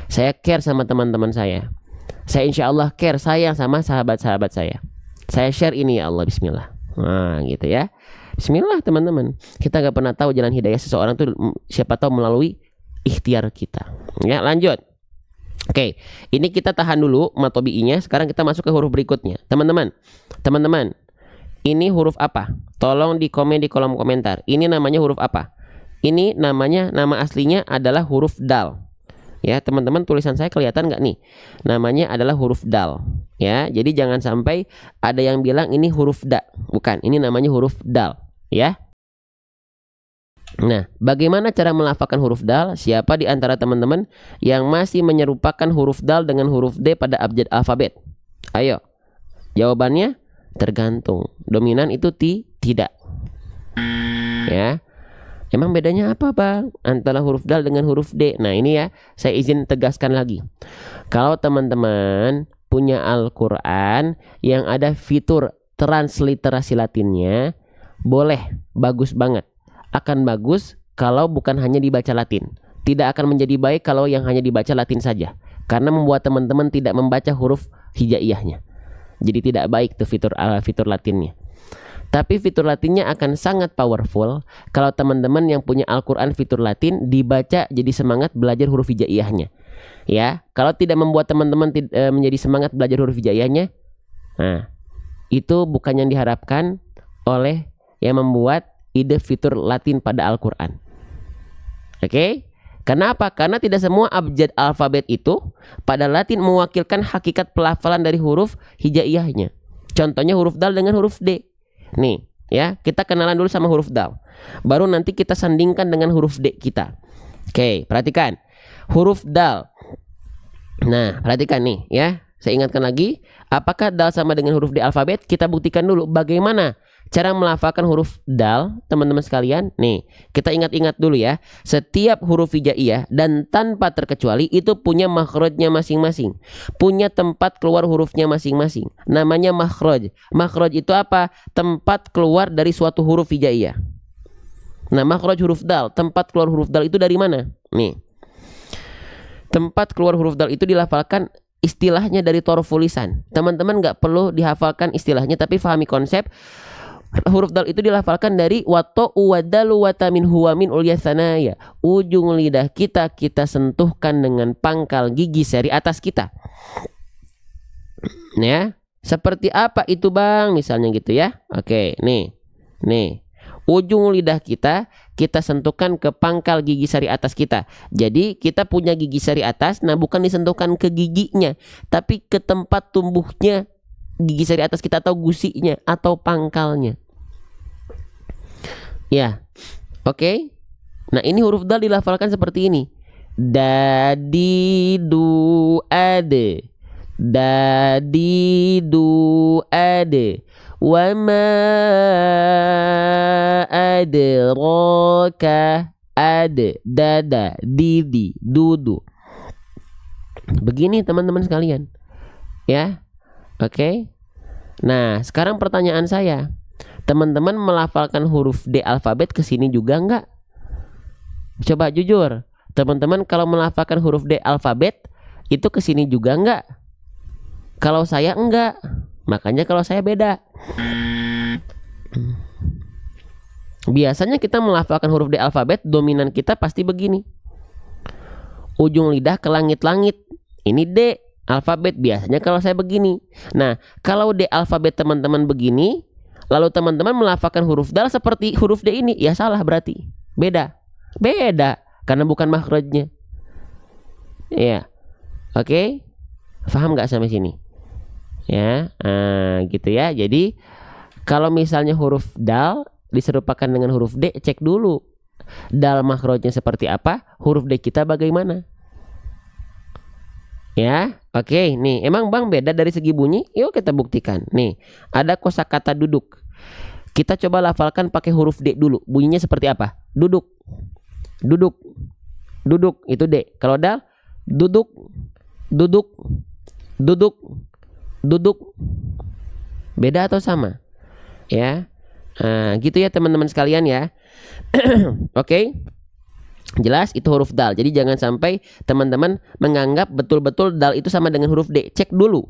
Saya care sama teman-teman saya. Saya insya Allah care, sayang sama sahabat-sahabat saya. Saya share ini ya Allah, bismillah. Nah gitu ya. Bismillah teman-teman. Kita nggak pernah tahu jalan hidayah seseorang tuh, siapa tahu melalui ikhtiar kita. Ya, lanjut. Oke, ini kita tahan dulu matobi'inya. Sekarang kita masuk ke huruf berikutnya. Teman-teman, ini huruf apa? Tolong di komen di kolom komentar. Ini namanya huruf apa? Ini namanya, nama aslinya adalah huruf dal. Ya, teman-teman, tulisan saya kelihatan nggak nih? Namanya adalah huruf dal. Ya, jadi jangan sampai ada yang bilang ini huruf da. Bukan, ini namanya huruf dal. Ya. Nah, bagaimana cara melafalkan huruf dal? Siapa di antara teman-teman yang masih menyerupakan huruf dal dengan huruf D pada abjad alfabet? Ayo. Jawabannya tergantung. Dominan itu tidak. Ya. Emang bedanya apa, Bang? Antara huruf dal dengan huruf D. Nah, ini ya, saya izin tegaskan lagi. Kalau teman-teman punya Al-Qur'an yang ada fitur transliterasi Latinnya, boleh, bagus banget. Akan bagus kalau bukan hanya dibaca Latin. Tidak akan menjadi baik kalau yang hanya dibaca Latin saja, karena membuat teman-teman tidak membaca huruf hijaiyahnya. Jadi tidak baik tuh fitur Latinnya. Tapi fitur Latinnya akan sangat powerful kalau teman-teman yang punya Al-Qur'an fitur Latin dibaca jadi semangat belajar huruf hijaiyahnya. Ya, kalau tidak membuat teman-teman menjadi semangat belajar huruf hijaiyahnya, nah, itu bukan yang diharapkan oleh yang membuat ide fitur Latin pada Al-Qur'an. Oke? Kenapa? Karena tidak semua abjad alfabet itu pada Latin mewakilkan hakikat pelafalan dari huruf hijaiyahnya. Contohnya huruf dal dengan huruf D. Nih, ya, kita kenalan dulu sama huruf dal. Baru nanti kita sandingkan dengan huruf D kita. Oke, perhatikan. Huruf dal. Nah, perhatikan nih, ya. Saya ingatkan lagi, apakah dal sama dengan huruf D alfabet? Kita buktikan dulu bagaimana cara melafalkan huruf dal, teman-teman sekalian. Nih, kita ingat-ingat dulu ya. Setiap huruf hijaiyah dan tanpa terkecuali itu punya makhrajnya masing-masing. Punya tempat keluar hurufnya masing-masing. Namanya makhraj. Makhraj itu apa? Tempat keluar dari suatu huruf hijaiyah. Nah, makhraj huruf dal, tempat keluar huruf dal itu dari mana? Nih. Tempat keluar huruf dal itu dilafalkan istilahnya dari torful lisan. Teman-teman nggak perlu dihafalkan istilahnya, tapi pahami konsep. Huruf dal itu dilafalkan dari wato uwadalu watamin huwamin ulyasanaya. Ujung lidah kita sentuhkan dengan pangkal gigi seri atas kita. Ya, seperti apa itu, Bang? Misalnya gitu ya. Oke, nih. Ujung lidah kita sentuhkan ke pangkal gigi sari atas kita. Jadi kita punya gigi sari atas, nah bukan disentuhkan ke giginya, tapi ke tempat tumbuhnya gigi sari atas kita atau gusinya atau pangkalnya. Ya, oke. Nah, ini huruf dal dilafalkan seperti ini. Dadi du ade. Dadi du ade. Wa ma adraka ade. Dada, didi, dudu. Begini teman-teman sekalian. Ya. Oke. Nah, sekarang pertanyaan saya, teman-teman melafalkan huruf D alfabet ke sini juga enggak? Coba jujur, teman-teman kalau melafalkan huruf D alfabet itu ke sini juga enggak? Kalau saya enggak, makanya kalau saya beda. Biasanya kita melafalkan huruf D alfabet, dominan kita pasti begini. Ujung lidah ke langit-langit. Ini D alfabet, biasanya kalau saya begini. Nah, kalau D alfabet teman-teman begini, lalu teman-teman melafalkan huruf dal seperti huruf D ini, ya salah berarti. Beda karena bukan makhrajnya. Ya. Oke. Paham nggak sampai sini? Ya, gitu ya. Jadi kalau misalnya huruf dal diserupakan dengan huruf D, cek dulu dal makhrajnya seperti apa, huruf D kita bagaimana. Ya, oke, nih, emang Bang beda dari segi bunyi? Yuk kita buktikan. Nih, ada kosakata duduk. Kita coba lafalkan pakai huruf D dulu. Bunyinya seperti apa? Duduk. Duduk. Duduk itu D. Kalau dal, duduk. Duduk. Duduk. Duduk. Beda atau sama? Ya. Nah, gitu ya teman-teman sekalian ya. Oke. Jelas itu huruf dal. Jadi jangan sampai teman-teman menganggap betul-betul dal itu sama dengan huruf D. Cek dulu.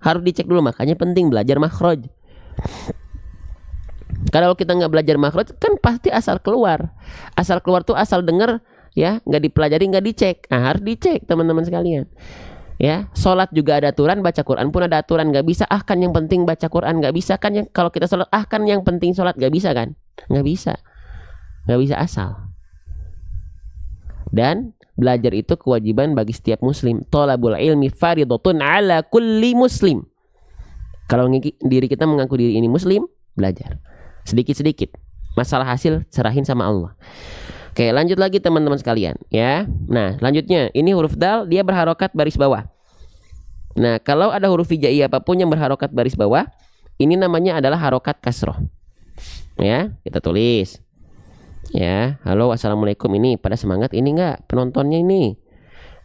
Harus dicek dulu, makanya penting belajar makhraj. Kalau kita nggak belajar makhraj kan pasti asal keluar. Asal keluar tuh asal dengar ya, nggak dipelajari, nggak dicek. Nah, harus dicek teman-teman sekalian. Ya, sholat juga ada aturan, baca Quran pun ada aturan. Nggak bisa kan yang penting baca Quran, nggak bisa kan yang kalau kita sholat kan yang penting sholat, nggak bisa kan? Nggak bisa asal. Dan belajar itu kewajiban bagi setiap muslim. Thalabul ilmi fardhatun ala kulli muslim. Kalau diri kita mengaku diri ini muslim, belajar sedikit-sedikit. Masalah hasil serahin sama Allah. Oke, lanjut lagi teman-teman sekalian ya. Nah, lanjutnya ini huruf dal dia berharokat baris bawah. Nah, kalau ada huruf hijaiyah apapun yang berharokat baris bawah, ini namanya adalah harokat kasroh. Ya, kita tulis. Ya, halo assalamualaikum, ini pada semangat ini enggak penontonnya ini?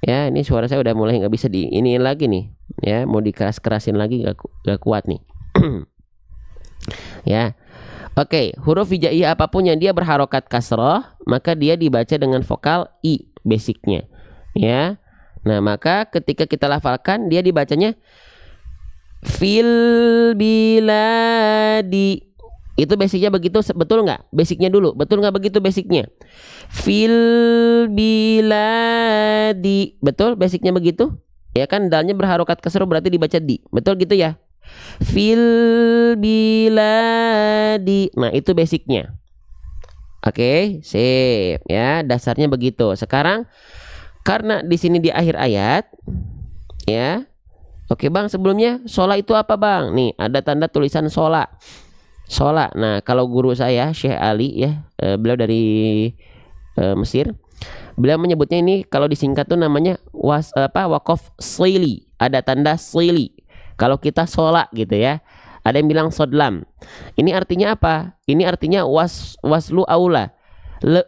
Ya, ini suara saya udah mulai nggak bisa di ini lagi nih. Ya, mau dikeras-kerasin lagi gak kuat nih. Ya. Oke, huruf hijaiyah apapun yang dia berharokat kasroh, maka dia dibaca dengan vokal I basicnya. Ya. Nah, maka ketika kita lafalkan, dia dibacanya fil biladi. Itu basicnya begitu, betul nggak? Basicnya dulu, betul nggak begitu basicnya? Fil biladi, betul basicnya begitu? Ya kan, dalnya berharokat kasroh berarti dibaca di, betul gitu ya? Fil biladi. Nah, itu basicnya. Oke, sip ya, dasarnya begitu. Sekarang karena di sini di akhir ayat ya. Oke, Bang, sebelumnya sholat itu apa, Bang? Nih, ada tanda tulisan sholat. Sholat. Nah, kalau guru saya Syekh Ali ya, beliau dari Mesir. Beliau menyebutnya ini kalau disingkat tuh namanya waqaf slili. Ada tanda slili. Kalau kita sholat gitu ya, ada yang bilang sodlam. Ini artinya apa? Ini artinya waslu aula.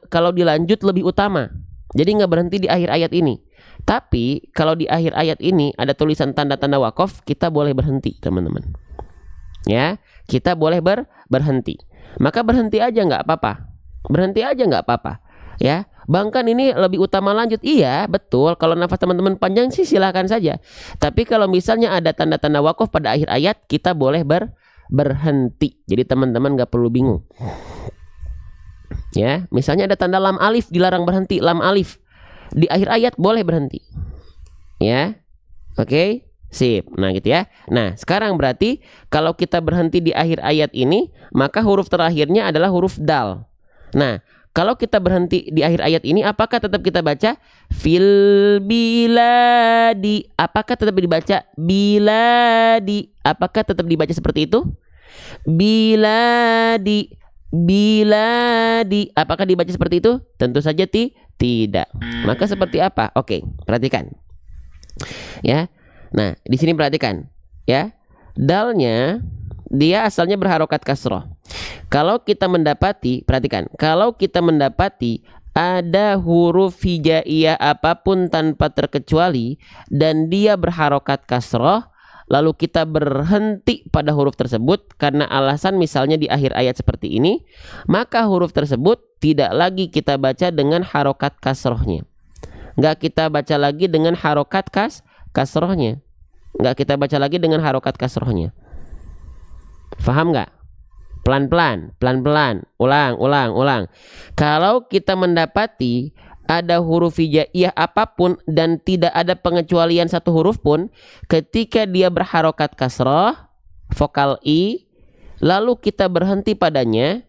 Kalau dilanjut lebih utama. Jadi nggak berhenti di akhir ayat ini. Tapi kalau di akhir ayat ini ada tulisan tanda-tanda wakaf, kita boleh berhenti teman-teman. Ya, kita boleh berhenti. Maka berhenti aja nggak apa-apa. Berhenti aja nggak apa-apa. Ya. Bahkan ini lebih utama lanjut. Iya, betul. Kalau nafas teman-teman panjang sih silahkan saja. Tapi kalau misalnya ada tanda-tanda wakaf pada akhir ayat, kita boleh berhenti. Jadi teman-teman gak perlu bingung. Ya, misalnya ada tanda lam alif, dilarang berhenti. Lam alif di akhir ayat boleh berhenti. Ya, oke, sip. Nah gitu ya. Nah sekarang berarti kalau kita berhenti di akhir ayat ini, maka huruf terakhirnya adalah huruf dal. Nah, kalau kita berhenti di akhir ayat ini, apakah tetap kita baca fil biladi? Apakah tetap dibaca biladi? Apakah tetap dibaca seperti itu? Biladi, biladi. Apakah dibaca seperti itu? Tentu saja tidak. Maka seperti apa? Oke, perhatikan. Ya. Nah, di sini perhatikan, ya. Dalnya dia asalnya berharokat kasroh. Kalau kita mendapati, perhatikan, kalau kita mendapati ada huruf hijaiyah apapun tanpa terkecuali dan dia berharokat kasroh, lalu kita berhenti pada huruf tersebut karena alasan misalnya di akhir ayat seperti ini, maka huruf tersebut tidak lagi kita baca dengan harokat kasrohnya. Nggak kita baca lagi dengan harokat kasrohnya. Nggak kita baca lagi dengan harokat kasrohnya. Faham nggak? Pelan-pelan, pelan-pelan, ulang. Kalau kita mendapati ada huruf hijaiyah apapun dan tidak ada pengecualian satu huruf pun, ketika dia berharokat kasroh, vokal I, lalu kita berhenti padanya,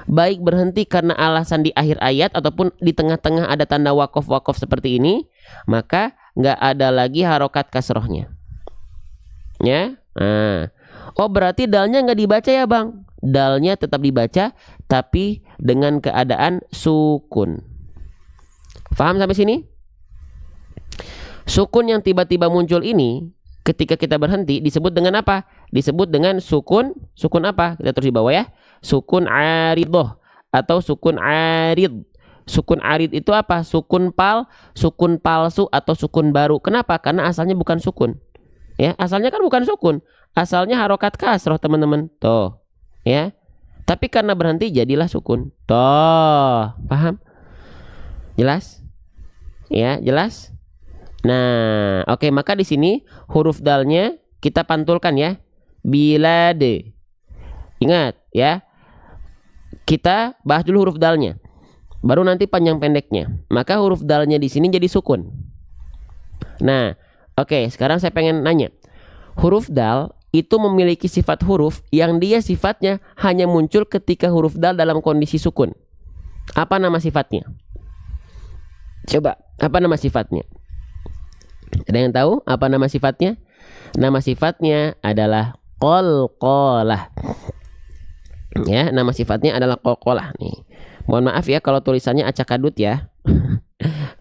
baik berhenti karena alasan di akhir ayat ataupun di tengah-tengah ada tanda wakaf seperti ini, maka nggak ada lagi harokat kasrohnya. Ya, oh berarti dalnya nggak dibaca ya Bang? Dalnya tetap dibaca tapi dengan keadaan sukun. Paham sampai sini? Sukun yang tiba-tiba muncul ini ketika kita berhenti disebut dengan apa? Disebut dengan sukun apa? Kita terus di bawah ya. Sukun aridoh atau sukun arid. Sukun arid itu apa? Sukun palsu atau sukun baru. Kenapa? Karena asalnya bukan sukun. Ya, asalnya kan bukan sukun. Asalnya harokat kasroh, teman-teman. Tuh, ya. Tapi karena berhenti jadilah sukun. Tuh, paham? Jelas? Ya, jelas? Nah, oke, maka di sini huruf dalnya kita pantulkan ya. Bilade. Ingat ya. Kita bahas dulu huruf dalnya. Baru nanti panjang pendeknya. Maka huruf dalnya di sini jadi sukun. Nah, oke, sekarang saya pengen nanya. Huruf dal itu memiliki sifat huruf yang dia sifatnya hanya muncul ketika huruf dal dalam kondisi sukun. Apa nama sifatnya? Coba, apa nama sifatnya? Ada yang tahu apa nama sifatnya? Nama sifatnya adalah qalqalah. Ya, nama sifatnya adalah qalqalah nih. Mohon maaf ya kalau tulisannya acak adut ya.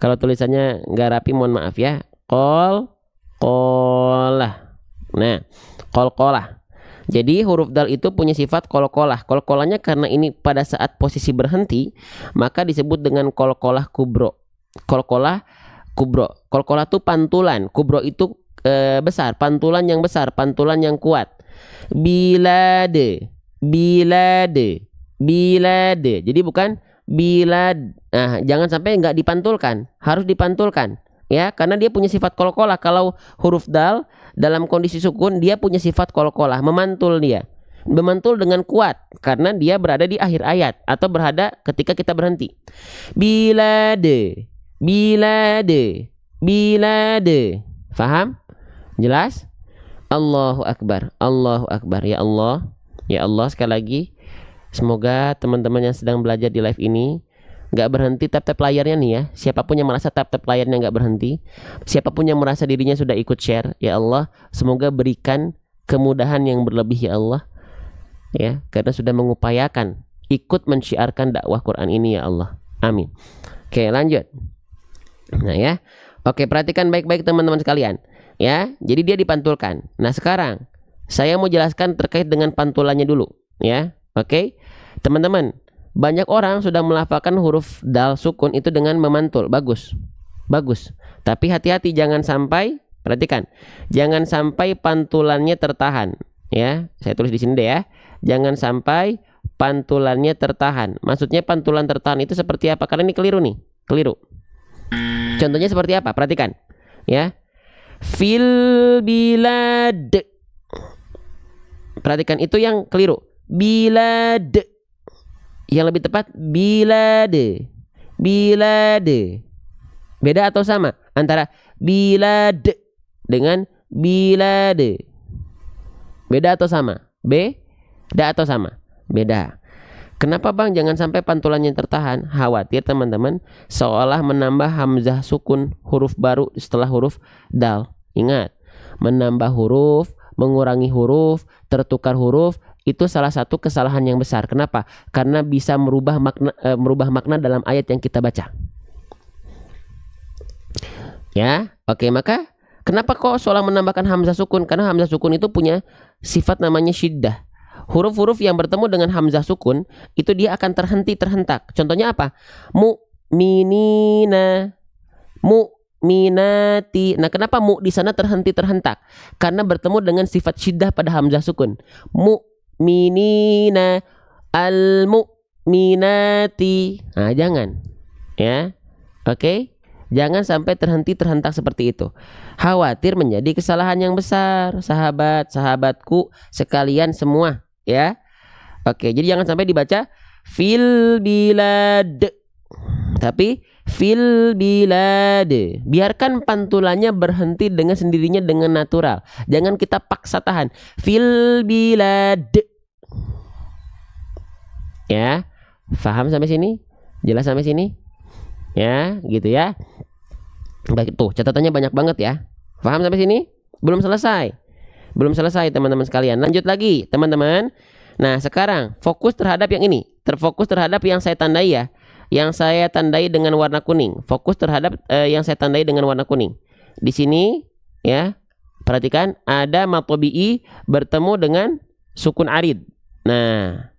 Kalau tulisannya nggak rapi mohon maaf ya. Qalqalah. Nah, qalqalah. Jadi huruf dal itu punya sifat qalqalah. Qalqalahnya karena ini pada saat posisi berhenti, maka disebut dengan qalqalah kubro. Qalqalah kubro. Qalqalah itu pantulan. Kubro itu besar, pantulan yang besar, pantulan yang kuat. Bilade, bilade, bilade. Jadi bukan bilad. Nah, jangan sampai nggak dipantulkan, harus dipantulkan ya, karena dia punya sifat qalqalah. Kalau huruf dal dalam kondisi sukun dia punya sifat qalqalah, memantul dia. Memantul dengan kuat karena dia berada di akhir ayat atau berada ketika kita berhenti. Bilade, bilade, bilade. Faham? Jelas? Allahu Akbar, Allahu Akbar. Ya Allah, ya Allah, sekali lagi semoga teman-teman yang sedang belajar di live ini nggak berhenti tap-tap layarnya nih ya. Siapapun yang merasa tap-tap layarnya nggak berhenti, siapapun yang merasa dirinya sudah ikut share, ya Allah, semoga berikan kemudahan yang berlebih ya Allah, ya, karena sudah mengupayakan ikut mensyiarkan dakwah Quran ini ya Allah. Amin. Oke, lanjut. Nah ya, oke, perhatikan baik-baik teman-teman sekalian. Ya, jadi dia dipantulkan. Nah sekarang saya mau jelaskan terkait dengan pantulannya dulu ya. Oke, teman-teman, banyak orang sudah melafalkan huruf dal sukun itu dengan memantul. Bagus, bagus. Tapi hati-hati jangan sampai, perhatikan, jangan sampai pantulannya tertahan. Ya, saya tulis di sini deh ya. Jangan sampai pantulannya tertahan. Maksudnya pantulan tertahan itu seperti apa? Karena ini keliru nih, keliru. Contohnya seperti apa? Perhatikan, ya. Fil bilad. Perhatikan itu yang keliru. Bilad. Yang lebih tepat bilade. Bilade. Beda atau sama antara bilad dengan bilade? Beda atau sama? Beda atau sama? Beda. Kenapa bang jangan sampai pantulannya tertahan? Khawatir teman-teman seolah menambah hamzah sukun huruf baru setelah huruf dal. Ingat, menambah huruf, mengurangi huruf, tertukar huruf itu salah satu kesalahan yang besar. Kenapa? Karena bisa merubah makna dalam ayat yang kita baca. Ya, oke, maka kenapa kok seolah menambahkan hamzah sukun? Karena hamzah sukun itu punya sifat namanya syiddah. Huruf-huruf yang bertemu dengan hamzah sukun itu dia akan terhentak. Contohnya apa? Mu'minina, mu'minati. Nah, kenapa mu di sana terhentak? Karena bertemu dengan sifat syiddah pada hamzah sukun. Mu'minina, al-mu'minati. Nah, jangan. Ya. Oke? Jangan sampai terhentak seperti itu. Khawatir menjadi kesalahan yang besar, sahabatku sekalian semua, ya. Oke, jadi jangan sampai dibaca fil bilad, tapi fil bilad. Biarkan pantulannya berhenti dengan sendirinya dengan natural. Jangan kita paksa tahan. Fil bilad. Ya, paham sampai sini? Jelas sampai sini? Ya, gitu ya. Baik, tuh catatannya banyak banget ya. Paham sampai sini? Belum selesai. Belum selesai teman-teman sekalian. Lanjut lagi teman-teman. Nah sekarang fokus terhadap yang ini. Terfokus terhadap yang saya tandai ya. Yang saya tandai dengan warna kuning. Fokus terhadap yang saya tandai dengan warna kuning. Di sini ya. Perhatikan ada matobi'i bertemu dengan sukun arid. Nah,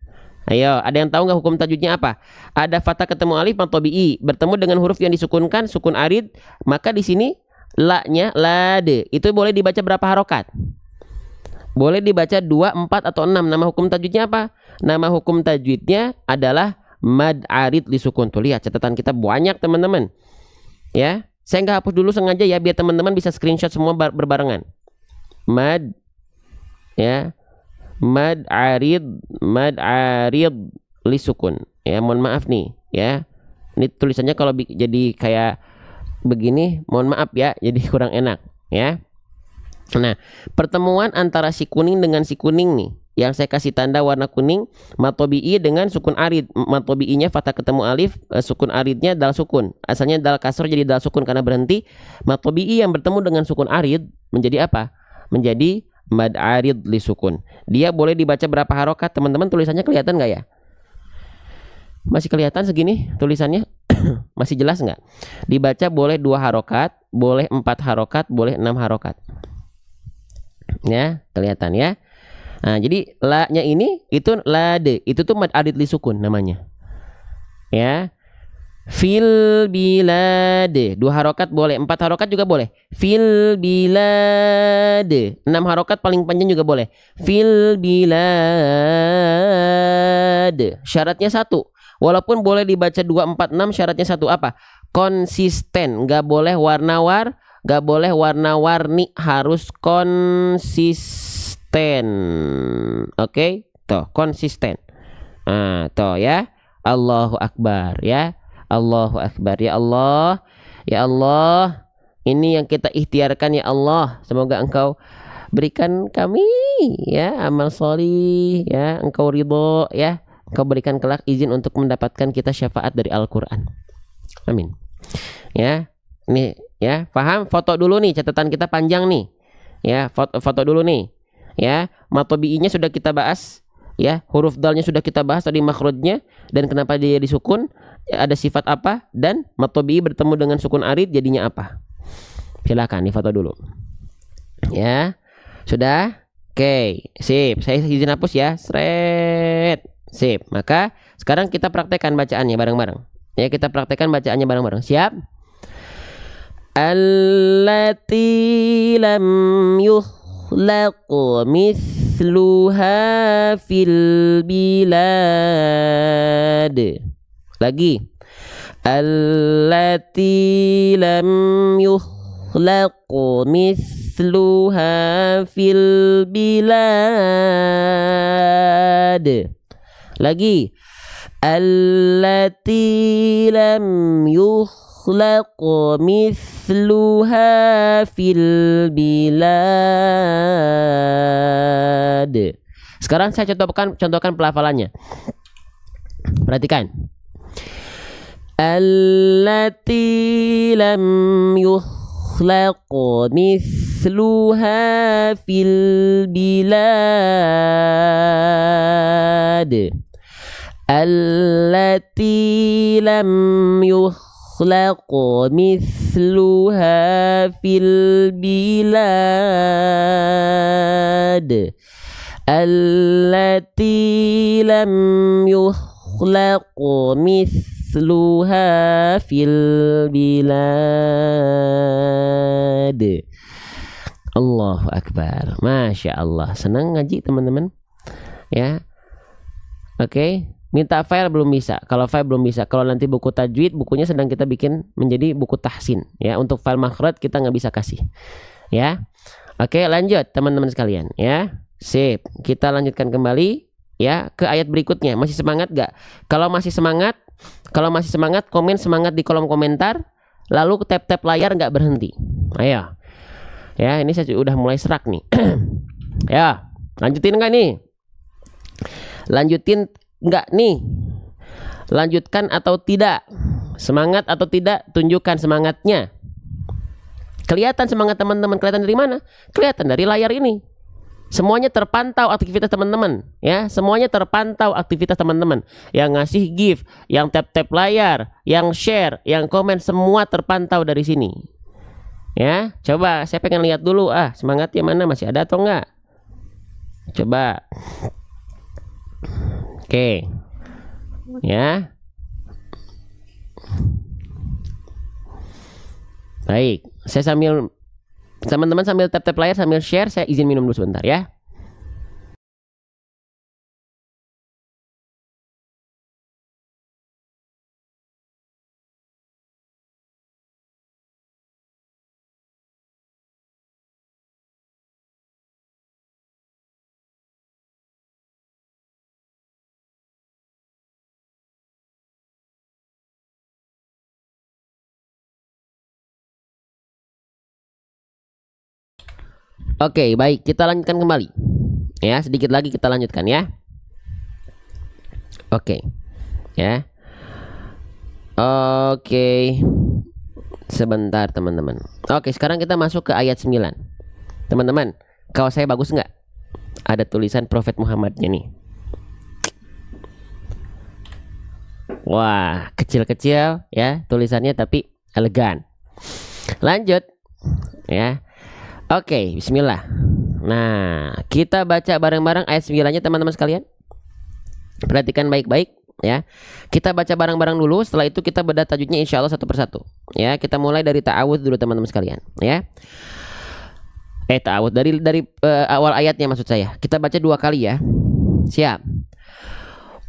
ayo, ada yang tahu nggak hukum tajwidnya apa? Ada fathah ketemu alif matobi'i bertemu dengan huruf yang disukunkan sukun arid, maka di sini La-nya lade itu boleh dibaca berapa harokat? Boleh dibaca 2, 4 atau 6. Nama hukum tajwidnya apa? Nama hukum tajwidnya adalah mad arid li sukun. Tuh lihat catatan kita banyak teman-teman. Ya, saya nggak hapus dulu sengaja ya biar teman-teman bisa screenshot semua berbarengan. Mad ya, mad arid li sukun. Ya, mohon maaf nih ya. Ini tulisannya kalau jadi kayak begini, mohon maaf ya, jadi kurang enak ya. Nah, pertemuan antara si kuning dengan si kuning nih, yang saya kasih tanda warna kuning, matobi'i dengan sukun arid. Matobi'inya fathah ketemu alif, sukun aridnya dal sukun. Asalnya dal kasr jadi dal sukun karena berhenti. Matobi'i yang bertemu dengan sukun arid menjadi apa? Menjadi mad arid li sukun. Dia boleh dibaca berapa harokat? Teman-teman tulisannya kelihatan nggak ya? Masih kelihatan segini tulisannya? Masih jelas nggak? Dibaca boleh 2 harokat, boleh 4 harokat, boleh 6 harokat. Ya, kelihatan ya. Nah, jadi la-nya ini itu lade, itu tuh mad arid li sukun namanya. Ya. Fil bilade, 2 harokat boleh, 4 harokat juga boleh. Fil bilade, 6 harokat paling panjang juga boleh. Fil bilade. Syaratnya 1. Walaupun boleh dibaca 2, 4, 6, syaratnya 1 apa? Konsisten, nggak boleh gak boleh warna-warni, harus konsisten. Oke, tuh konsisten. Nah, tuh ya. Allahu Akbar ya. Allahu Akbar ya Allah. Ya Allah, ini yang kita ikhtiarkan ya Allah. Semoga Engkau berikan kami ya amal solih ya. Engkau ridho ya. Engkau berikan kelak izin untuk mendapatkan kita syafaat dari Al-Quran. Amin. Ya. Nih ya, paham? Foto dulu nih, catatan kita panjang nih. Ya, foto dulu nih. Ya, matobi'inya sudah kita bahas. Ya, huruf dalnya sudah kita bahas tadi makhrajnya dan kenapa dia disukun, ya, ada sifat apa, dan matobi'i bertemu dengan sukun arid jadinya apa. Silakan nih foto dulu. Ya. Sudah? Oke, sip. Saya izin hapus ya. Sret. Sip. Maka sekarang kita praktekkan bacaannya bareng-bareng. Ya, kita praktekkan bacaannya bareng-bareng. Siap? Allati lam yukhlaq mithluha fil bilad. Lagi. Allati lam yukhlaq mithluha fil bilad. Lagi. Allati lam yukhlaq mithluha fil bilad. Sekarang saya contohkan pelafalannya. Perhatikan. Allati lam yukhlaq mithluha fil bilad. Allati lam yukhlaq mithluha fil bilad. Allati lam yukhlaq mithluha fil bilad. Allahu Akbar. Masya Allah. Senang ngaji teman-teman. Ya. Oke. Minta file belum bisa. Kalau file belum bisa. Kalau nanti buku tajwid, bukunya sedang kita bikin menjadi buku tahsin. Ya, untuk file makhraj kita nggak bisa kasih. Ya, oke, lanjut teman-teman sekalian. Ya, sip. Kita lanjutkan kembali ya ke ayat berikutnya. Masih semangat nggak? Kalau masih semangat, komen semangat di kolom komentar. Lalu tap-tap layar nggak berhenti. Ayo. Ya, ini saya udah mulai serak nih. Ya, lanjutin nggak nih? Lanjutin enggak nih? Lanjutkan atau tidak? Semangat atau tidak? Tunjukkan semangatnya. Kelihatan semangat teman-teman, kelihatan dari mana? Kelihatan dari layar ini. Semuanya terpantau aktivitas teman-teman, ya. Semuanya terpantau aktivitas teman-teman. Yang ngasih gift, yang tap-tap layar, yang share, yang komen, semua terpantau dari sini. Ya, coba saya pengen lihat dulu semangatnya mana, masih ada atau enggak? Coba. Oke. Ya. Baik, Saya sambil teman-teman sambil tap-tap layar sambil share, saya izin minum dulu sebentar ya. Oke, baik, kita lanjutkan kembali. Ya, sedikit lagi kita lanjutkan ya. Oke. Ya. Oke. Sebentar, teman-teman. Oke, sekarang kita masuk ke ayat 9. Teman-teman, kaos saya bagus nggak? Ada tulisan Prophet Muhammadnya nih. Wah, kecil-kecil ya tulisannya tapi elegan. Lanjut. Ya. Oke, bismillah. Nah, kita baca bareng-bareng ayat 9-nya teman-teman sekalian. Perhatikan baik-baik ya. Kita baca bareng-bareng dulu, setelah itu kita bedah tajwidnya insya Allah satu persatu. Ya, kita mulai dari ta'awudz dulu teman-teman sekalian ya. Ta'awudz dari awal ayatnya maksud saya. Kita baca 2 kali ya. Siap.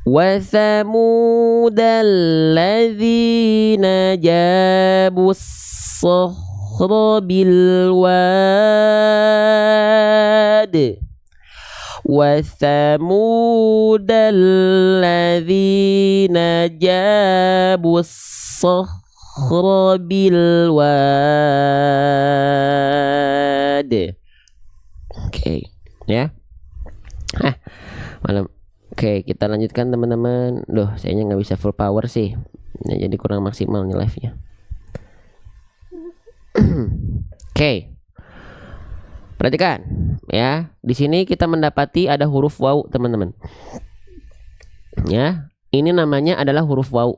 Wa thamudal ladzina jabus bil wad wa thamudal ladzina jabus bil wad. Oke ya. Malam. Oke, kita lanjutkan teman-teman. Duh, sayangnya nggak bisa full power sih. Ya, jadi kurang maksimal nih live-nya. Oke. Perhatikan ya. Di sini kita mendapati ada huruf waw, teman-teman. Ya, ini namanya adalah huruf waw.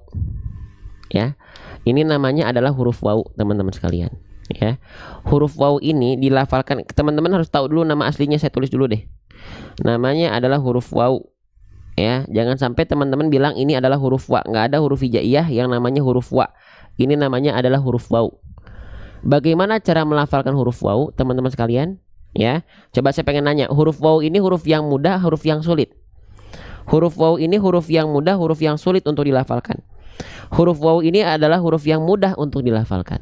Ya. Ini namanya adalah huruf waw, teman-teman sekalian. Ya. Huruf waw ini dilafalkan, teman-teman harus tahu dulu nama aslinya, saya tulis dulu deh. Namanya adalah huruf waw. Ya, jangan sampai teman-teman bilang ini adalah huruf wa. Nggak ada huruf hijaiyah yang namanya huruf wa. Ini namanya adalah huruf waw. Bagaimana cara melafalkan huruf waw, teman-teman sekalian? Ya, coba saya pengen nanya, huruf waw ini huruf yang mudah, huruf yang sulit? Huruf waw ini huruf yang mudah, huruf yang sulit untuk dilafalkan? Huruf waw ini adalah huruf yang mudah untuk dilafalkan.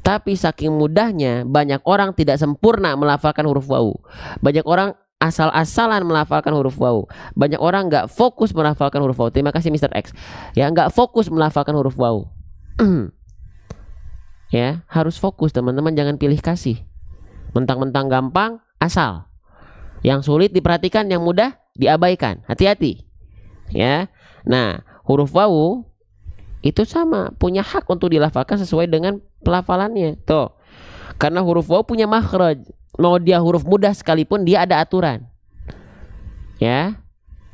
Tapi saking mudahnya, banyak orang tidak sempurna melafalkan huruf waw. Banyak orang asal-asalan melafalkan huruf waw. Banyak orang nggak fokus melafalkan huruf waw. Terima kasih Mr. X. Ya, nggak fokus melafalkan huruf waw. Ya, harus fokus teman-teman, jangan pilih kasih. Mentang-mentang gampang, asal. Yang sulit diperhatikan, yang mudah diabaikan. Hati-hati. Ya. Nah, huruf waw itu sama, punya hak untuk dilafalkan sesuai dengan pelafalannya. Tuh. Karena huruf waw punya makhraj. Mau dia huruf mudah sekalipun dia ada aturan. Ya.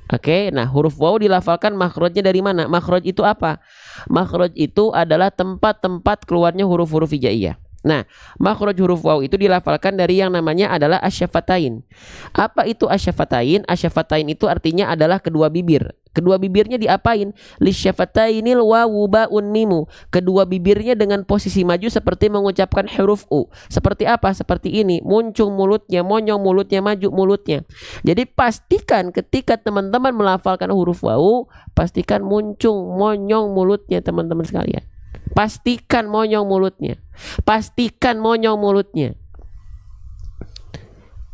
Oke, nah huruf waw dilafalkan makhrajnya dari mana? Makhraj itu apa? Makhraj itu adalah tempat-tempat keluarnya huruf-huruf hijaiyah. Nah, makhraj huruf waw itu dilafalkan dari yang namanya adalah asyafatain. Apa itu asyafatain? Asyafatain itu artinya adalah kedua bibir. Kedua bibirnya diapain? Lisyafatainil wawu ba'un mimu. Kedua bibirnya dengan posisi maju seperti mengucapkan huruf u. Seperti apa? Seperti ini. Muncung mulutnya, monyong mulutnya, maju mulutnya. Jadi pastikan ketika teman-teman melafalkan huruf wawu, pastikan muncung, monyong mulutnya teman-teman sekalian. Pastikan monyong mulutnya. Pastikan monyong mulutnya.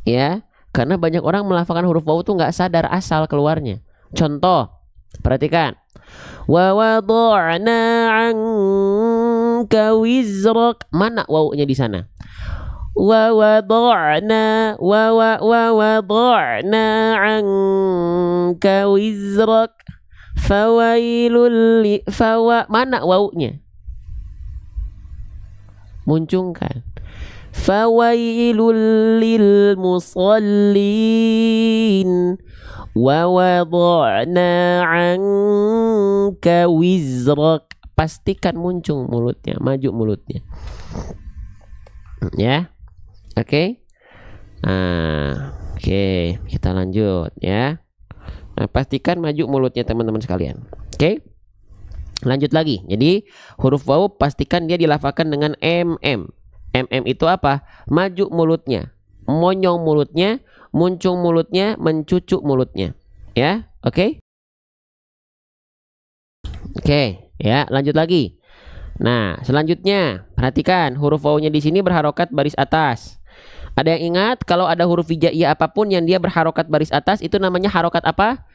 Ya, karena banyak orang melafalkan huruf wawu tuh nggak sadar asal keluarnya. Contoh, perhatikan. Wa wada'na 'anka wizrak. Mana wawunya di sana? Wa wada'na wa wada'na 'anka wizrak. Fawailul li mana wawunya? Muncungkan. Fawailul lil musallin. Wa wada'na 'anka wizrak. Pastikan muncung mulutnya, maju mulutnya. Ya. Oke. Oke, kita lanjut ya. Nah, pastikan maju mulutnya teman-teman sekalian. Oke. Lanjut lagi. Jadi huruf waw pastikan dia dilafalkan dengan mm. MM itu apa? Maju mulutnya, monyong mulutnya, muncung mulutnya, mencucuk mulutnya. Ya, oke? Oke, ya, lanjut lagi. Nah, selanjutnya perhatikan huruf wawunya di sini berharokat baris atas. Ada yang ingat kalau ada huruf hijaiyah apapun yang dia berharokat baris atas itu namanya harokat apa?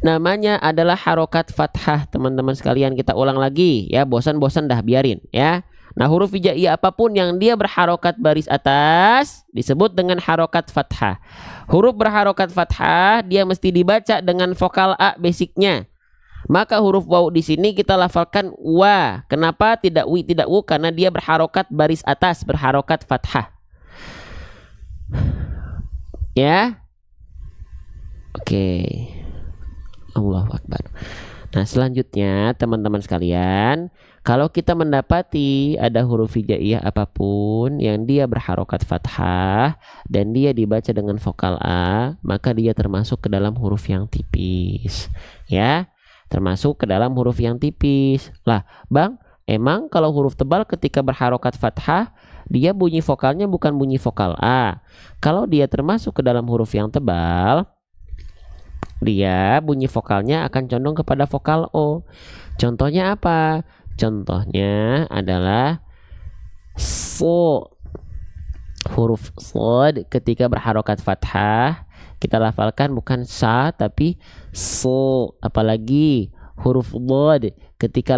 Namanya adalah harokat fathah, teman-teman sekalian. Kita ulang lagi ya, bosan-bosan dah, biarin ya. Nah, huruf hijaiyah apapun yang dia berharokat baris atas disebut dengan harokat fathah. Huruf berharokat fathah dia mesti dibaca dengan vokal A basicnya. Maka huruf waw di sini kita lafalkan wa. Kenapa tidak wi, tidak wu? Karena dia berharokat baris atas, berharokat fathah. Ya. Oke. Allahu Akbar. Nah, selanjutnya teman-teman sekalian, kalau kita mendapati ada huruf hijaiyah apapun yang dia berharokat fathah dan dia dibaca dengan vokal A, maka dia termasuk ke dalam huruf yang tipis. Ya. Termasuk ke dalam huruf yang tipis. Lah, Bang, emang kalau huruf tebal ketika berharokat fathah, dia bunyi vokalnya bukan bunyi vokal A. Kalau dia termasuk ke dalam huruf yang tebal, dia bunyi vokalnya akan condong kepada vokal O. Contohnya apa? Contohnya adalah so. Huruf sod ketika berharokat fathah kita lafalkan bukan sa tapi so. Apalagi huruf dod ketika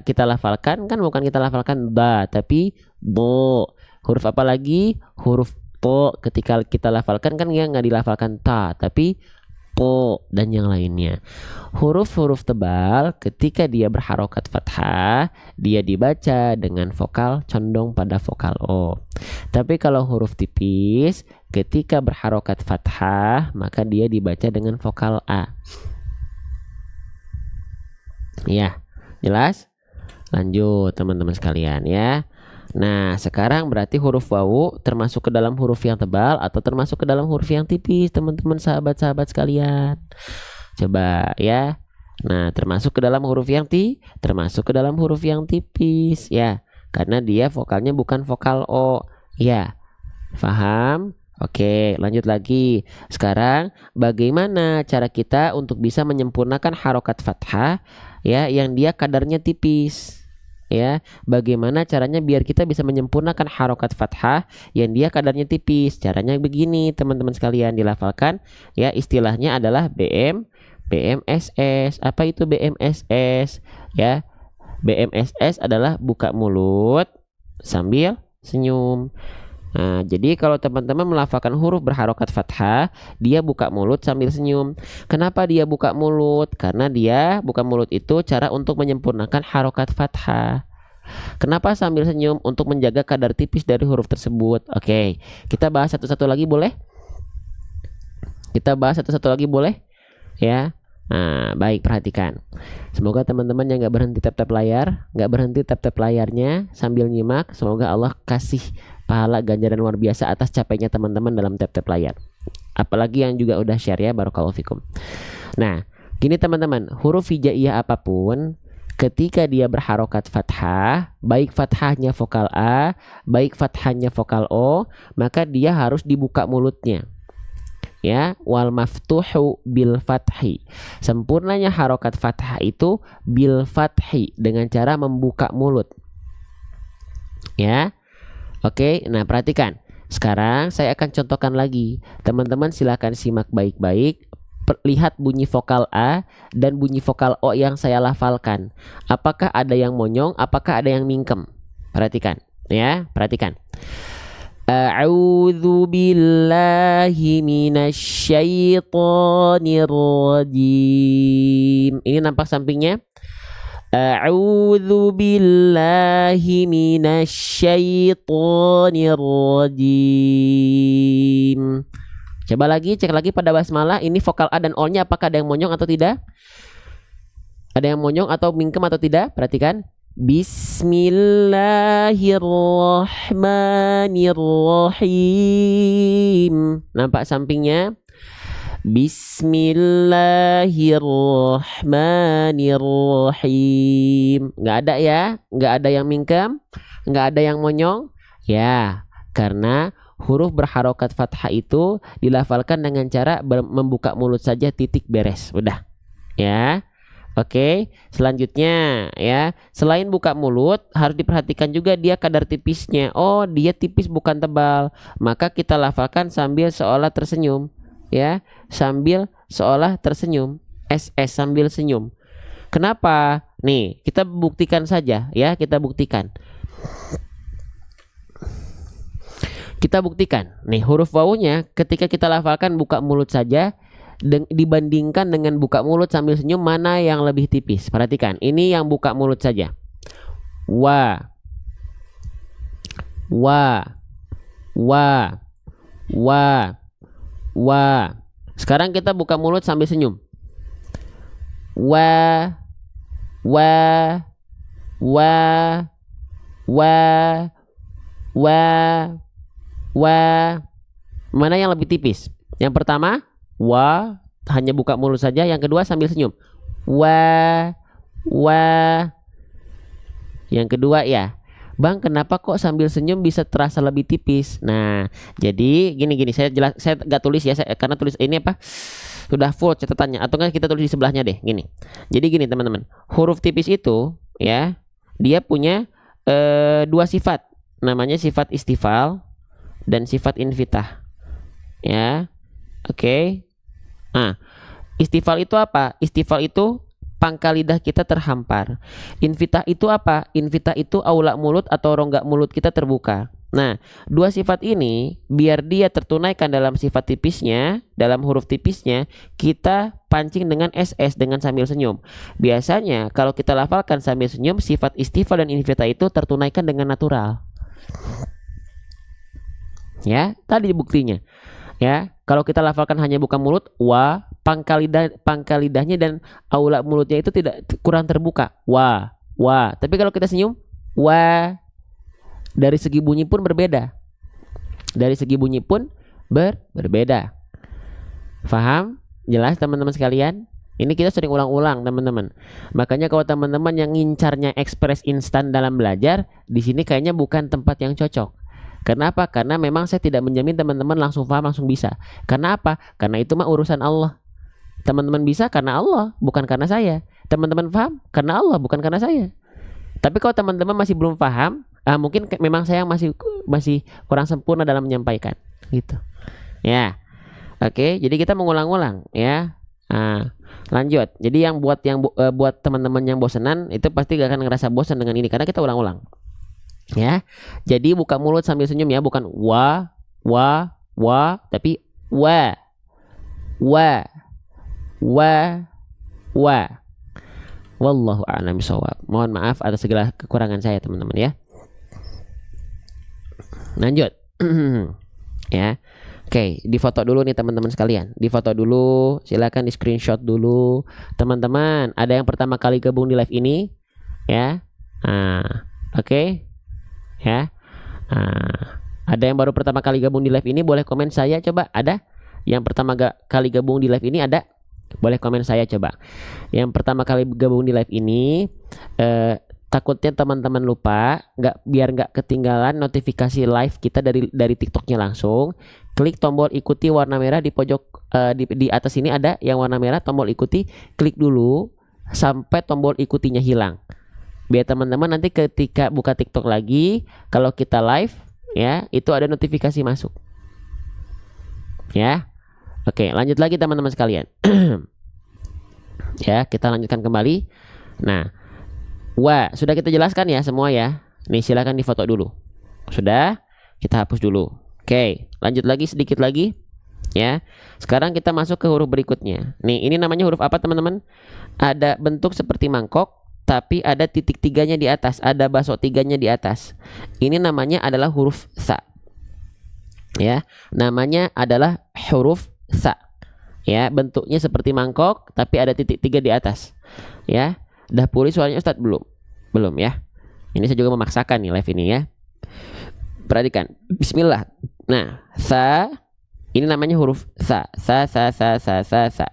kita lafalkan kan bukan kita lafalkan ba tapi bo. Huruf apa lagi? Huruf to ketika kita lafalkan kan ya nggak dilafalkan ta tapi po dan yang lainnya. Huruf-huruf tebal ketika dia berharokat fathah dia dibaca dengan vokal condong pada vokal O. Tapi kalau huruf tipis ketika berharokat fathah maka dia dibaca dengan vokal A. Ya, jelas? Lanjut teman-teman sekalian ya. Nah, sekarang berarti huruf wawu termasuk ke dalam huruf yang tebal atau termasuk ke dalam huruf yang tipis, teman-teman sahabat-sahabat sekalian. Coba ya. Nah, termasuk ke dalam huruf yang termasuk ke dalam huruf yang tipis ya. Karena dia vokalnya bukan vokal O. Ya. Paham? Oke, lanjut lagi. Sekarang bagaimana cara kita untuk bisa menyempurnakan harokat fathah ya yang dia kadarnya tipis? Ya, bagaimana caranya biar kita bisa menyempurnakan harokat fathah yang dia kadarnya tipis? Caranya begini, teman-teman sekalian, dilafalkan ya, istilahnya adalah BMSS. Apa itu BMSS? Ya, BMSS adalah buka mulut sambil senyum. Nah, jadi kalau teman-teman melafalkan huruf berharokat fathah, dia buka mulut sambil senyum. Kenapa dia buka mulut? Karena dia buka mulut itu cara untuk menyempurnakan harokat fathah. Kenapa sambil senyum? Untuk menjaga kadar tipis dari huruf tersebut. Oke, kita bahas satu-satu lagi boleh? Kita bahas satu-satu lagi boleh? Ya. Nah, baik, perhatikan. Semoga teman-teman yang nggak berhenti tap-tap layar, nggak berhenti tap-tap layarnya sambil nyimak. Semoga Allah kasih pahala ganjaran luar biasa atas capeknya teman-teman dalam tap-tap layar. Apalagi yang juga udah share ya, barakallahu fikum. Nah, gini teman-teman, huruf hijaiyah apapun ketika dia berharokat fathah, baik fathahnya vokal A, baik fathahnya vokal O, maka dia harus dibuka mulutnya. Ya, wal maftuhu bil fathi. Sempurnanya harokat fathah itu bil fathi, dengan cara membuka mulut. Ya. Oke, nah perhatikan. Sekarang saya akan contohkan lagi. Teman-teman silahkan simak baik-baik. Lihat bunyi vokal A dan bunyi vokal O yang saya lafalkan. Apakah ada yang monyong, apakah ada yang mingkem? Perhatikan, ya, perhatikan. A'udzu billahi minasyaitonir rajim. Ini nampak sampingnya. A'udzu billahi minasyaitonir rajim. Coba lagi, cek lagi pada basmalah. Ini vokal A dan O-nya apakah ada yang monyong atau tidak? Ada yang monyong atau mingkem atau tidak? Perhatikan. Bismillahirrahmanirrahim. Nampak sampingnya? Bismillahirrahmanirrahim. Nggak ada ya? Nggak ada yang mingkem? Nggak ada yang monyong? Ya, karena huruf berharokat fathah itu dilafalkan dengan cara membuka mulut saja, titik, beres. Udah. Ya. Oke, selanjutnya ya, selain buka mulut harus diperhatikan juga dia kadar tipisnya. Oh, dia tipis bukan tebal. Maka kita lafalkan sambil seolah tersenyum, ya, sambil seolah tersenyum. SS sambil senyum. Kenapa? Nih, kita buktikan saja ya, kita buktikan. Kita buktikan. Nih, huruf wawunya ketika kita lafalkan buka mulut saja dibandingkan dengan buka mulut sambil senyum, mana yang lebih tipis? Perhatikan, ini yang buka mulut saja. Wa, wa, wa, wa, wa. Sekarang kita buka mulut sambil senyum. Wa, wa, wa, wa, wa, wa. Mana yang lebih tipis? Yang pertama, wa, hanya buka mulut saja. Yang kedua sambil senyum. Wa, wa. Yang kedua ya, Bang, kenapa kok sambil senyum bisa terasa lebih tipis? Nah, jadi gini saya nggak tulis ya, karena tulis ini apa? Sudah full catatannya, atau enggak kita tulis di sebelahnya deh, gini. Jadi gini teman-teman, huruf tipis itu ya, dia punya dua sifat, namanya sifat istifal dan sifat infitah. Ya, oke. Nah, istifal itu apa? Istifal itu pangkal lidah kita terhampar. Infitah itu apa? Infitah itu aula mulut atau rongga mulut kita terbuka. Nah, dua sifat ini biar dia tertunaikan dalam sifat tipisnya, dalam huruf tipisnya, kita pancing dengan SS, dengan sambil senyum. Biasanya kalau kita lafalkan sambil senyum, sifat istifal dan infitah itu tertunaikan dengan natural. Ya, tadi buktinya. Ya, kalau kita lafalkan hanya buka mulut, wa, pangkal lidahnya dan aula mulutnya itu tidak kurang terbuka. Wa, wa. Tapi kalau kita senyum, wa, dari segi bunyi pun berbeda. Dari segi bunyi pun berbeda. Faham? Jelas teman-teman sekalian? Ini kita sering ulang-ulang teman-teman. Makanya kalau teman-teman yang ngincarnya ekspres instan dalam belajar, di sini kayaknya bukan tempat yang cocok. Kenapa? Karena memang saya tidak menjamin teman-teman langsung paham, langsung bisa. Karena apa? Karena itu mah urusan Allah. Teman-teman bisa karena Allah, bukan karena saya. Teman-teman paham karena Allah, bukan karena saya. Tapi kalau teman-teman masih belum paham, mungkin memang saya masih kurang sempurna dalam menyampaikan, gitu. Ya, oke. Jadi kita mengulang-ulang, ya. Lanjut. Jadi buat teman-teman yang bosanan itu pasti gak akan ngerasa bosan dengan ini karena kita ulang-ulang. Ya, jadi buka mulut sambil senyum ya, bukan wa, tapi wa, wa, wa, wa. Wallahu a'lam bishawab. Mohon maaf atas segala kekurangan saya teman-teman ya. Lanjut. Ya. Oke, difoto dulu nih teman-teman sekalian. Difoto dulu, silakan di screenshot dulu. Teman-teman, ada yang pertama kali gabung di live ini ya. Oke. Ya, ada yang baru pertama kali gabung di live ini, boleh komen saya coba. Ada yang pertama kali gabung di live ini, ada, boleh komen saya coba. Yang pertama kali gabung di live ini, takutnya teman-teman lupa, biar nggak ketinggalan notifikasi live kita dari TikToknya, langsung klik tombol ikuti warna merah di pojok di atas ini ada yang warna merah, tombol ikuti, klik dulu sampai tombol ikutinya hilang. Biar teman-teman nanti ketika buka TikTok lagi, kalau kita live ya, itu ada notifikasi masuk. Ya. Oke, lanjut lagi teman-teman sekalian. Ya, kita lanjutkan kembali. Nah, wa, sudah kita jelaskan ya semua ya. Nih silakan difoto dulu. Sudah, kita hapus dulu. Oke, lanjut lagi sedikit lagi. Ya. Sekarang kita masuk ke huruf berikutnya. Nih, ini namanya huruf apa teman-teman? Ada bentuk seperti mangkok, tapi ada titik tiganya di atas, ada baso tiganya di atas. Ini namanya adalah huruf tha. Ya, namanya adalah huruf tha. Ya, bentuknya seperti mangkok, tapi ada titik tiga di atas. Ya, dah pulih suaranya Ustadz? Belum ya. Ini saya juga memaksakan nih live ini ya. Perhatikan, Bismillah. Nah, tha, ini namanya huruf tha. Tha.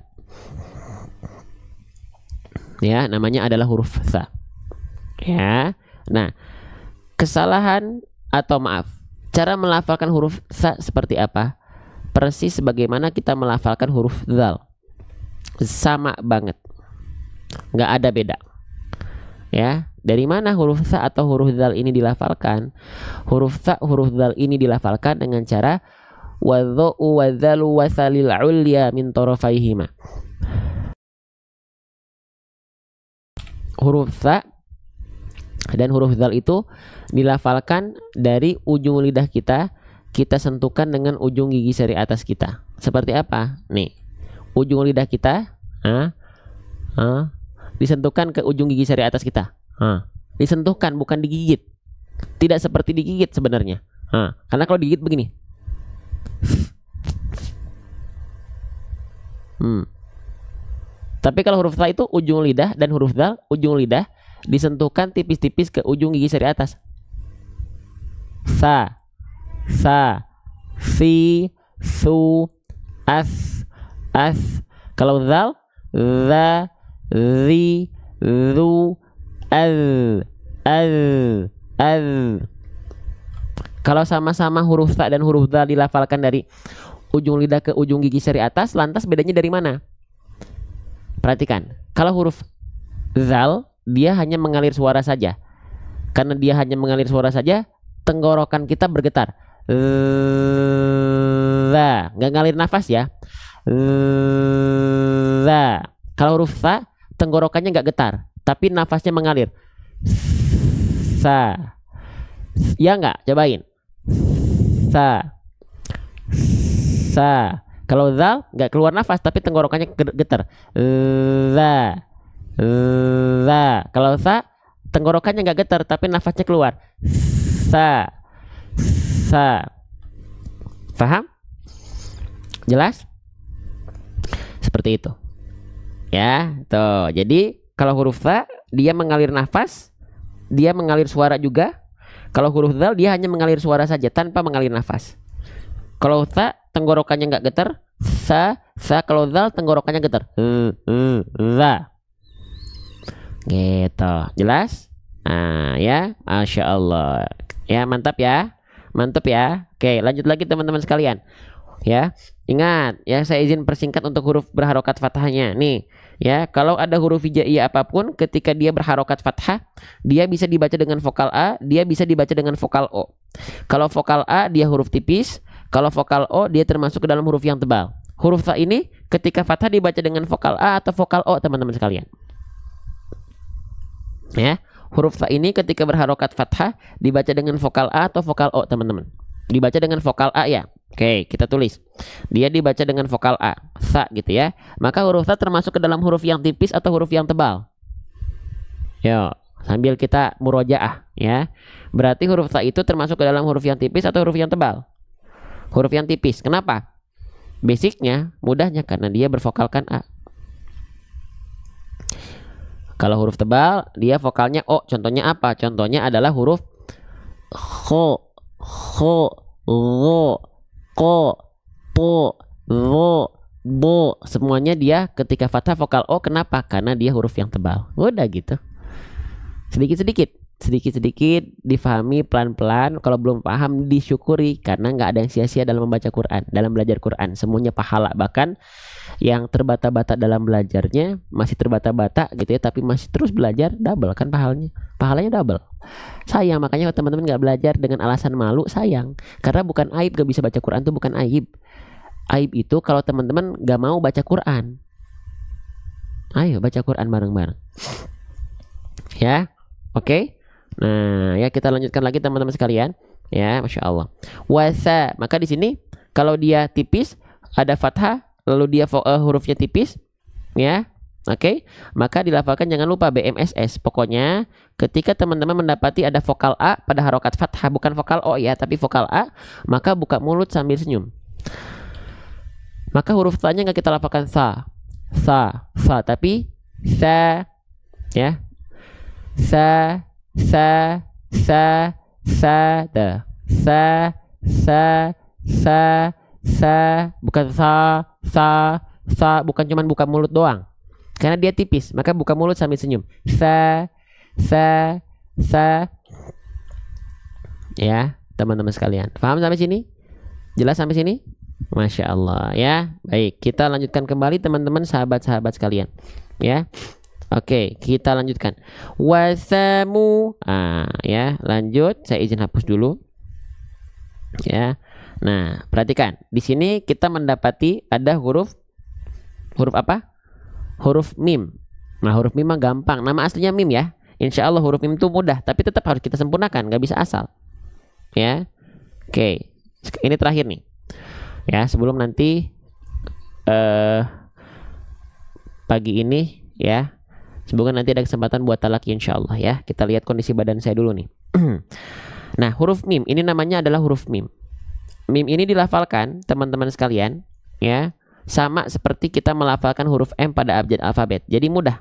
Ya, namanya adalah huruf tha. Ya. Nah, kesalahan atau maaf, Cara melafalkan huruf sa seperti apa? Persis sebagaimana kita melafalkan huruf zal. Sama banget, nggak ada beda. Ya, dari mana huruf sa atau huruf zal ini dilafalkan? Huruf sa, huruf zal ini dilafalkan dengan cara wadhu wadzalu wasalil ulya min tarafaihima. Huruf sa dan huruf zal itu dilafalkan dari ujung lidah kita, kita sentuhkan dengan ujung gigi seri atas kita. Seperti apa? Nih, ujung lidah kita disentuhkan ke ujung gigi seri atas kita. Disentuhkan, bukan digigit. Tidak seperti digigit sebenarnya. Karena kalau digigit begini. Tapi kalau huruf sa itu ujung lidah, dan huruf zal ujung lidah disentuhkan tipis-tipis ke ujung gigi seri atas. Sa, si, su, as. Kalau zal, za, zi, zu, al. Kalau sama-sama huruf sa dan huruf zal dilafalkan dari ujung lidah ke ujung gigi seri atas, lantas bedanya dari mana? Perhatikan, kalau huruf zal dia hanya mengalir suara saja. Karena dia hanya mengalir suara saja, tenggorokan kita bergetar. Nggak ngalir nafas ya. Kalau huruf sa, tenggorokannya nggak getar, tapi nafasnya mengalir. Sa. Ya nggak? Cobain. Sa. Kalau zal nggak keluar nafas, tapi tenggorokannya getar. Kalau sa, tenggorokannya nggak getar, tapi nafasnya keluar. Sa. Paham? Jelas? Seperti itu. Ya, tuh. Jadi kalau huruf sa dia mengalir nafas, dia mengalir suara juga. Kalau huruf zal dia hanya mengalir suara saja tanpa mengalir nafas. Kalau sa tenggorokannya nggak getar, sa. Kalau zal tenggorokannya getar. Za. Gitu. Jelas? Ya, Masya Allah. Ya, mantap ya. Oke, lanjut lagi teman-teman sekalian. Ya, ingat ya, saya izin persingkat untuk huruf berharokat fathahnya. Nih, ya, kalau ada huruf hijaiyah apapun, ketika dia berharokat fathah, dia bisa dibaca dengan vokal A, dia bisa dibaca dengan vokal O. Kalau vokal A dia huruf tipis, kalau vokal O dia termasuk ke dalam huruf yang tebal. Huruf sa ini ketika fathah dibaca dengan vokal A atau vokal O, teman-teman sekalian. Ya, huruf sa ini ketika berharokat fathah dibaca dengan vokal A atau vokal O, teman-teman. Dibaca dengan vokal A ya. Oke, kita tulis. Dia dibaca dengan vokal A, sa gitu ya. Maka huruf sa termasuk ke dalam huruf yang tipis atau huruf yang tebal. Yo, sambil kita murojaah ya. Berarti huruf sa itu termasuk ke dalam huruf yang tipis atau huruf yang tebal? Huruf yang tipis. Kenapa? Basicnya, mudahnya karena dia bervokalkan A. Kalau huruf tebal, dia vokalnya O. Contohnya apa? Contohnya adalah huruf kho, lo, ko, po, lo, bo. Semuanya dia ketika fathah vokal O. Kenapa? Karena dia huruf yang tebal. Udah gitu. Sedikit-sedikit difahami pelan-pelan. Kalau belum paham disyukuri, karena nggak ada yang sia-sia dalam membaca Quran, dalam belajar Quran. Semuanya pahala. Bahkan yang terbata-bata dalam belajarnya masih terbata-bata gitu ya, tapi masih terus belajar, double kan pahalanya double. Sayang, makanya teman-teman nggak belajar dengan alasan malu, sayang. Karena bukan aib gak bisa baca Quran, itu bukan aib. Aib itu kalau teman-teman gak mau baca Quran. Ayo baca Quran bareng-bareng ya. Oke. Nah, ya kita lanjutkan lagi teman-teman sekalian. Ya, Masya Allah. Wasa. Maka di sini kalau dia tipis ada fathah, lalu dia hurufnya tipis, ya. Oke. Maka dilafalkan jangan lupa BMSS. Pokoknya ketika teman-teman mendapati ada vokal A pada harokat fathah, bukan vokal O ya, tapi vokal A, maka buka mulut sambil senyum. Maka huruf sa-nya nggak kita lafalkan sa, tapi sa, ya. Sa, bukan sa, bukan cuman buka mulut doang. Karena dia tipis, maka buka mulut sambil senyum. Sa. Ya, teman-teman sekalian. Paham sampai sini? Jelas sampai sini? Masya Allah ya. Baik, kita lanjutkan kembali teman-teman sahabat-sahabat sekalian ya. Oke, kita lanjutkan. Wasamu. Ya, lanjut. Saya izin hapus dulu. Ya. Nah, perhatikan. Di sini kita mendapati ada huruf apa? Huruf mim. Nah, huruf mim mah gampang. Nama aslinya mim ya. Insya Allah huruf mim itu mudah, tapi tetap harus kita sempurnakan, nggak bisa asal. Ya. Oke. Ini terakhir nih. Ya, sebelum nanti pagi ini ya. Semoga nanti ada kesempatan buat talaki insya Allah ya. Kita lihat kondisi badan saya dulu nih. Nah, huruf mim ini namanya adalah huruf mim. Mim ini dilafalkan teman-teman sekalian ya, sama seperti kita melafalkan huruf M pada abjad alfabet. Jadi mudah.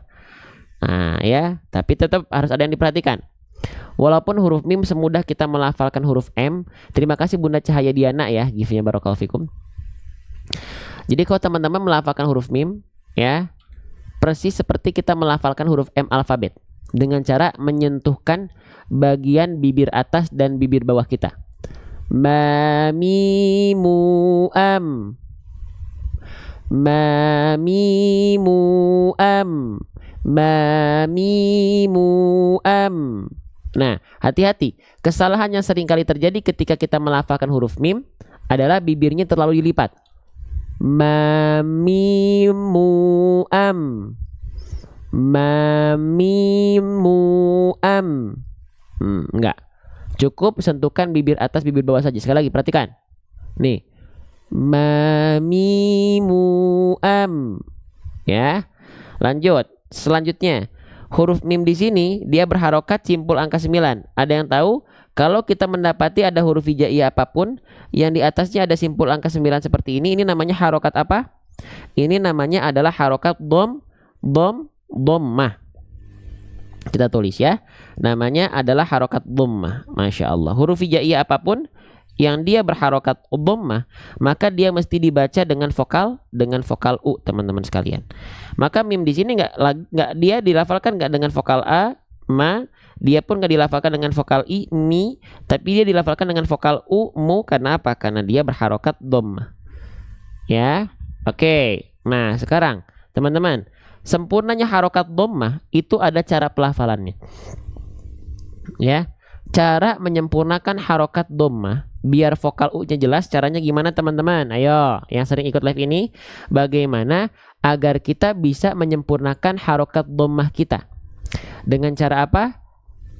Nah ya, tapi tetap harus ada yang diperhatikan. Walaupun huruf mim semudah kita melafalkan huruf M. Terima kasih Bunda Cahaya Diana ya, gift-nya barakallahu fikum. Jadi kalau teman-teman melafalkan huruf mim ya, persis seperti kita melafalkan huruf M alfabet dengan cara menyentuhkan bagian bibir atas dan bibir bawah kita. Mamimu am. Mamimu am. Mamimu am. Nah, hati-hati. Kesalahan yang sering kali terjadi ketika kita melafalkan huruf mim adalah bibirnya terlalu dilipat. Mamimu am. Mamimu am. Enggak. Cukup sentuhkan bibir atas bibir bawah saja. Sekali lagi perhatikan. Nih. Mamimu am. Ya. Lanjut. Selanjutnya, huruf mim di sini dia berharokat simpul angka 9. Ada yang tahu? Kalau kita mendapati ada huruf hijaiyah apapun yang di atasnya ada simpul angka 9 seperti ini namanya harokat apa? Ini namanya adalah harokat dhammah. Kita tulis ya. Namanya adalah harokat dhammah. Masya Allah. Huruf hijaiyah apapun yang dia berharokat dhammah, maka dia mesti dibaca dengan vokal U, teman-teman sekalian. Maka mim di sini nggak dia dilafalkan nggak dengan vokal A, ma, dia pun nggak dilafalkan dengan vokal I, mi, tapi dia dilafalkan dengan vokal U, mu. Karena apa? Karena dia berharokat dhammah. Ya, oke. Nah sekarang teman-teman, sempurnanya harokat dhammah itu ada cara pelafalannya. Ya, cara menyempurnakan harokat dhammah biar vokal U-nya jelas, caranya gimana teman-teman? Ayo, yang sering ikut live ini, bagaimana agar kita bisa menyempurnakan harokat dhammah kita? Dengan cara apa?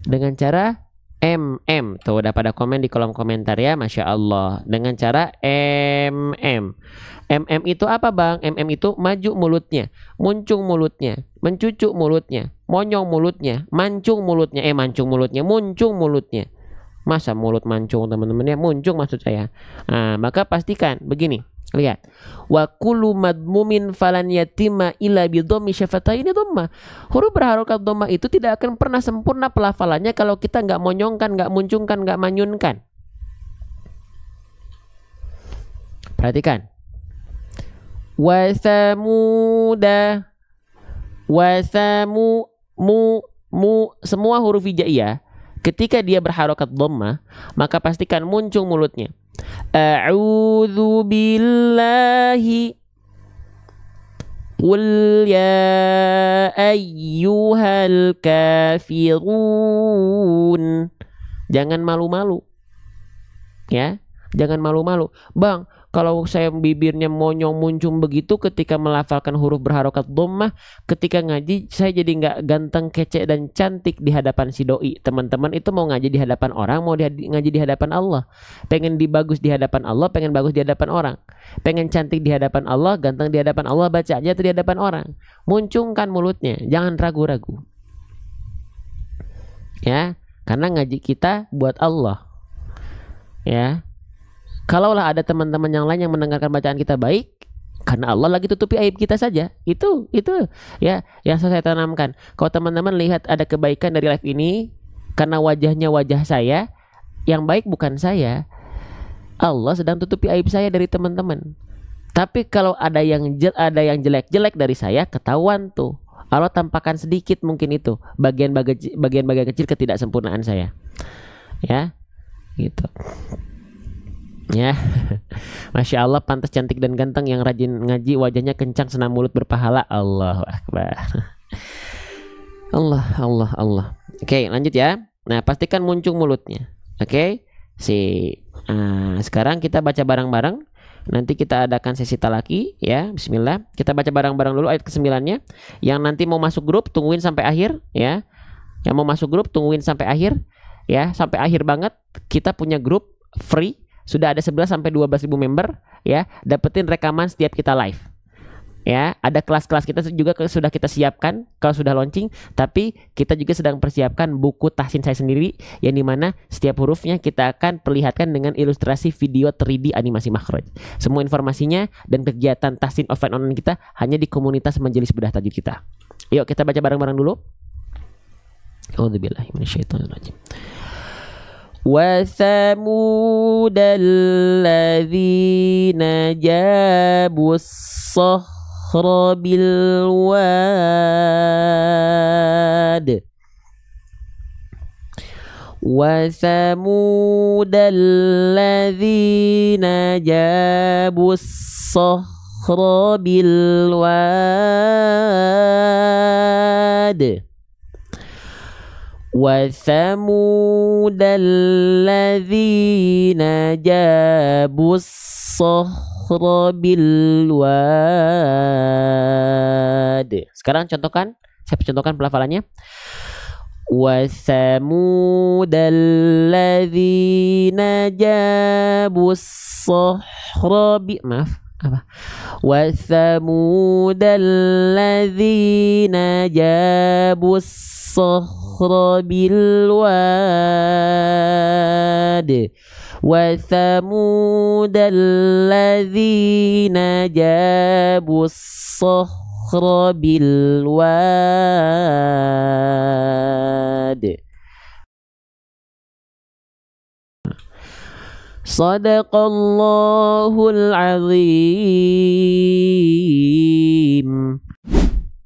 Dengan cara MM. Tuh udah pada komen di kolom komentar ya, Masya Allah. Dengan cara MM. MM itu apa bang? MM itu maju mulutnya, muncung mulutnya, mencucuk mulutnya, monyong mulutnya, mancung mulutnya, mancung mulutnya, muncung mulutnya. Masa mulut mancung teman-teman ya, muncung maksud saya. Nah, maka pastikan begini. Lihat. Wa kullu madmumin falan yatima illa bi dhammi syafataini dhamma. Huruf berharokat dhamma itu tidak akan pernah sempurna pelafalannya kalau kita nggak monyongkan, nggak muncungkan, nggak manyunkan. Perhatikan. Wa samuda. Wa samu mu semua huruf hijaiyah ketika dia berharokat dhammah, maka pastikan muncung mulutnya. A'udzu billahi qul ya ayyuhal kafirun. Jangan malu-malu. Ya, jangan malu-malu. Bang, kalau saya bibirnya monyong muncung begitu ketika melafalkan huruf berharokat dhammah, ketika ngaji saya jadi nggak ganteng, kece dan cantik di hadapan si doi. Teman-teman itu mau ngaji di hadapan orang, mau ngaji di hadapan Allah. Pengen dibagus di hadapan Allah, pengen bagus di hadapan orang. Pengen cantik di hadapan Allah, ganteng di hadapan Allah, baca aja tuh di hadapan orang. Muncungkan mulutnya, jangan ragu-ragu. Ya, karena ngaji kita buat Allah. Ya. Kalaulah ada teman-teman yang lain yang mendengarkan bacaan kita baik, karena Allah lagi tutupi aib kita saja. Itu ya yang saya tanamkan. Kalau teman-teman lihat ada kebaikan dari live ini, karena wajahnya wajah saya, yang baik bukan saya. Allah sedang tutupi aib saya dari teman-teman. Tapi kalau ada yang jelek-jelek dari saya, ketahuan tuh. Allah tampakkan sedikit mungkin itu bagian-bagian kecil ketidaksempurnaan saya. Ya. gitu. Ya, Masya Allah, pantas cantik dan ganteng, yang rajin ngaji, wajahnya kencang, senam mulut berpahala. Allahu Akbar. Allah, Allah, Allah. Oke, lanjut ya. Nah, pastikan muncung mulutnya. Oke, sekarang kita baca bareng-bareng. Nanti kita adakan sesi talaki ya. Bismillah. Kita baca bareng-bareng dulu ayat ke-9-nya. Yang nanti mau masuk grup tungguin sampai akhir ya. Yang mau masuk grup tungguin sampai akhir ya. Sampai akhir banget. Kita punya grup free. Sudah ada 11 sampai 12.000 member ya. Dapetin rekaman setiap kita live. Ya, ada kelas-kelas kita juga sudah kita siapkan kalau sudah launching, tapi kita juga sedang persiapkan buku tahsin saya sendiri yang dimana setiap hurufnya kita akan perlihatkan dengan ilustrasi video 3D animasi makhraj. Semua informasinya dan kegiatan tahsin offline online kita hanya di komunitas Majelis Bedah Tajwid kita. Yuk kita baca bareng-bareng dulu. A'udzubillahi minasyaitonirrajim. وَثَمُودَ الَّذِينَ جَابُوا الصَّخْرَ بِالْوَادِ وَثَمُودَ الَّذِينَ جَابُوا الصَّخْرَ بِالْوَادِ وَثَمُودَ الَّذِينَ جَابُوا الصَّخْرَ بِالْوَادِ. Sekarang contohkan, saya contohkan pelafalannya. وَثَمُودَ الَّذِينَ جَابُوا الصَّخْرَ وَثَمُودَ الَّذِينَ جَابُوا الصَّخْرَ بِالْوَادِ وَثَمُودَ الَّذِينَ جَابُوا الصَّخْرَ بِالْوَادِ. Sadaqallahul azim.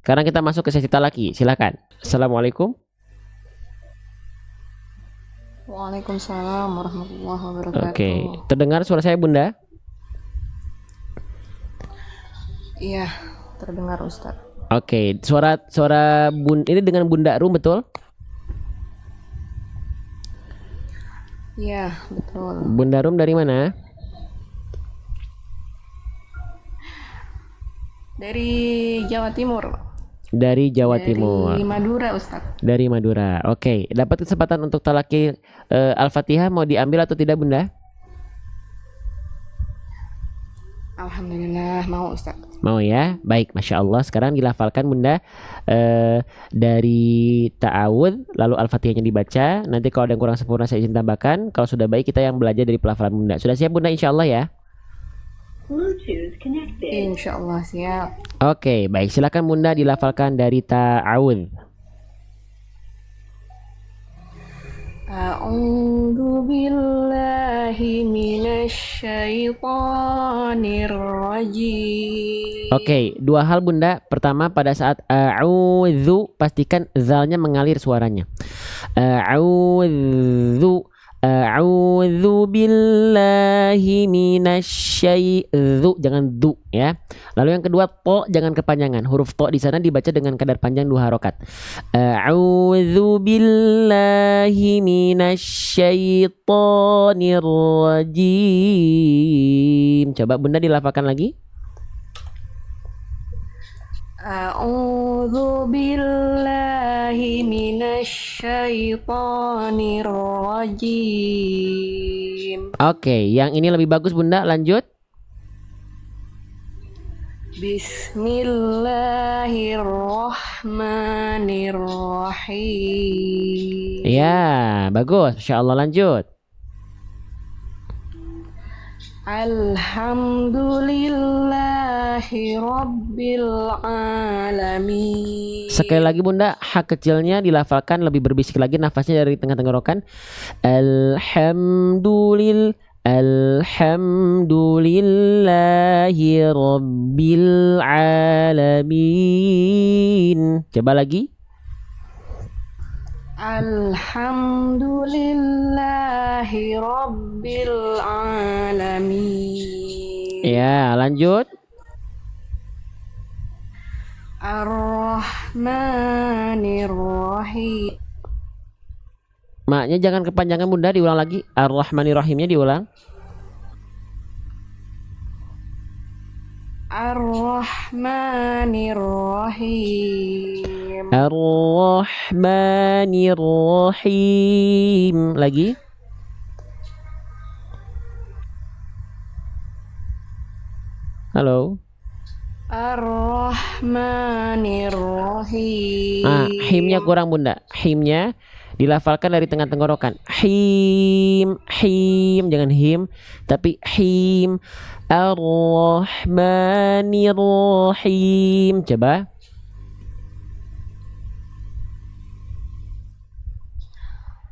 Sekarang kita masuk ke sesi talaki. Silakan. Assalamualaikum. Waalaikumsalam warahmatullahi wabarakatuh. Oke, terdengar suara saya Bunda? Iya, terdengar Ustaz. Oke, suara ini dengan Bunda Rum betul? Iya, betul. Bunda Rum dari mana? Dari Jawa Timur. Dari Jawa Timur. Dari Madura, Ustaz. Dari Madura. Oke, dapat kesempatan untuk talaki Al-Fatihah, mau diambil atau tidak, Bunda? Alhamdulillah mau, Ustaz. Mau ya? Baik, Masya Allah. Sekarang dilafalkan Bunda dari ta'awud, lalu Al-Fatihahnya dibaca. Nanti kalau ada yang kurang sempurna saya izin tambahkan. Kalau sudah baik kita yang belajar dari pelafalan Bunda. Sudah siap Bunda insya Allah ya? Insya Allah siap. Oke, baik. Silakan Bunda dilafalkan dari ta'awud. A'udzu billahi minasyaitonir rajim. Oke, dua hal Bunda. Pertama, pada saat a'udzu pastikan zalnya mengalir suaranya. A'udzu billahi minasyaitonir, jangan du ya. Lalu yang kedua, to jangan kepanjangan. Huruf to di sana dibaca dengan kadar panjang 2 harokat. A'udzu billahi minasyaitonir rajim. Coba Bunda dilafalkan lagi. A'udzu billahi minasyaitonir rajim. Oke, yang ini lebih bagus Bunda, lanjut. Bismillahirrahmanirrahim. Ya, bagus. Masya Allah, lanjut. Alhamdulillahi rabbil alamin. Sekali lagi Bunda, hak kecilnya dilafalkan lebih berbisik lagi, nafasnya dari tengah tenggorokan. Alhamdulillahi rabbil alamin. Coba lagi. Alhamdulillahi Rabbil Alamin. Ya, lanjut. Ar-Rahmanir-Rahim. Maknya jangan kepanjangan Bunda, diulang lagi. Ar-Rahmanir-Rahimnya diulang. Ar-Rahmanir-Rahim. Ar-Rahmanir-Rahim. Lagi. Halo. Ar-Rahmanir-Rahim. Himnya kurang Bunda. Himnya dilafalkan dari tengah tenggorokan. Him, him, jangan him, tapi him. Ar-Rahmanir-Rahim. Coba.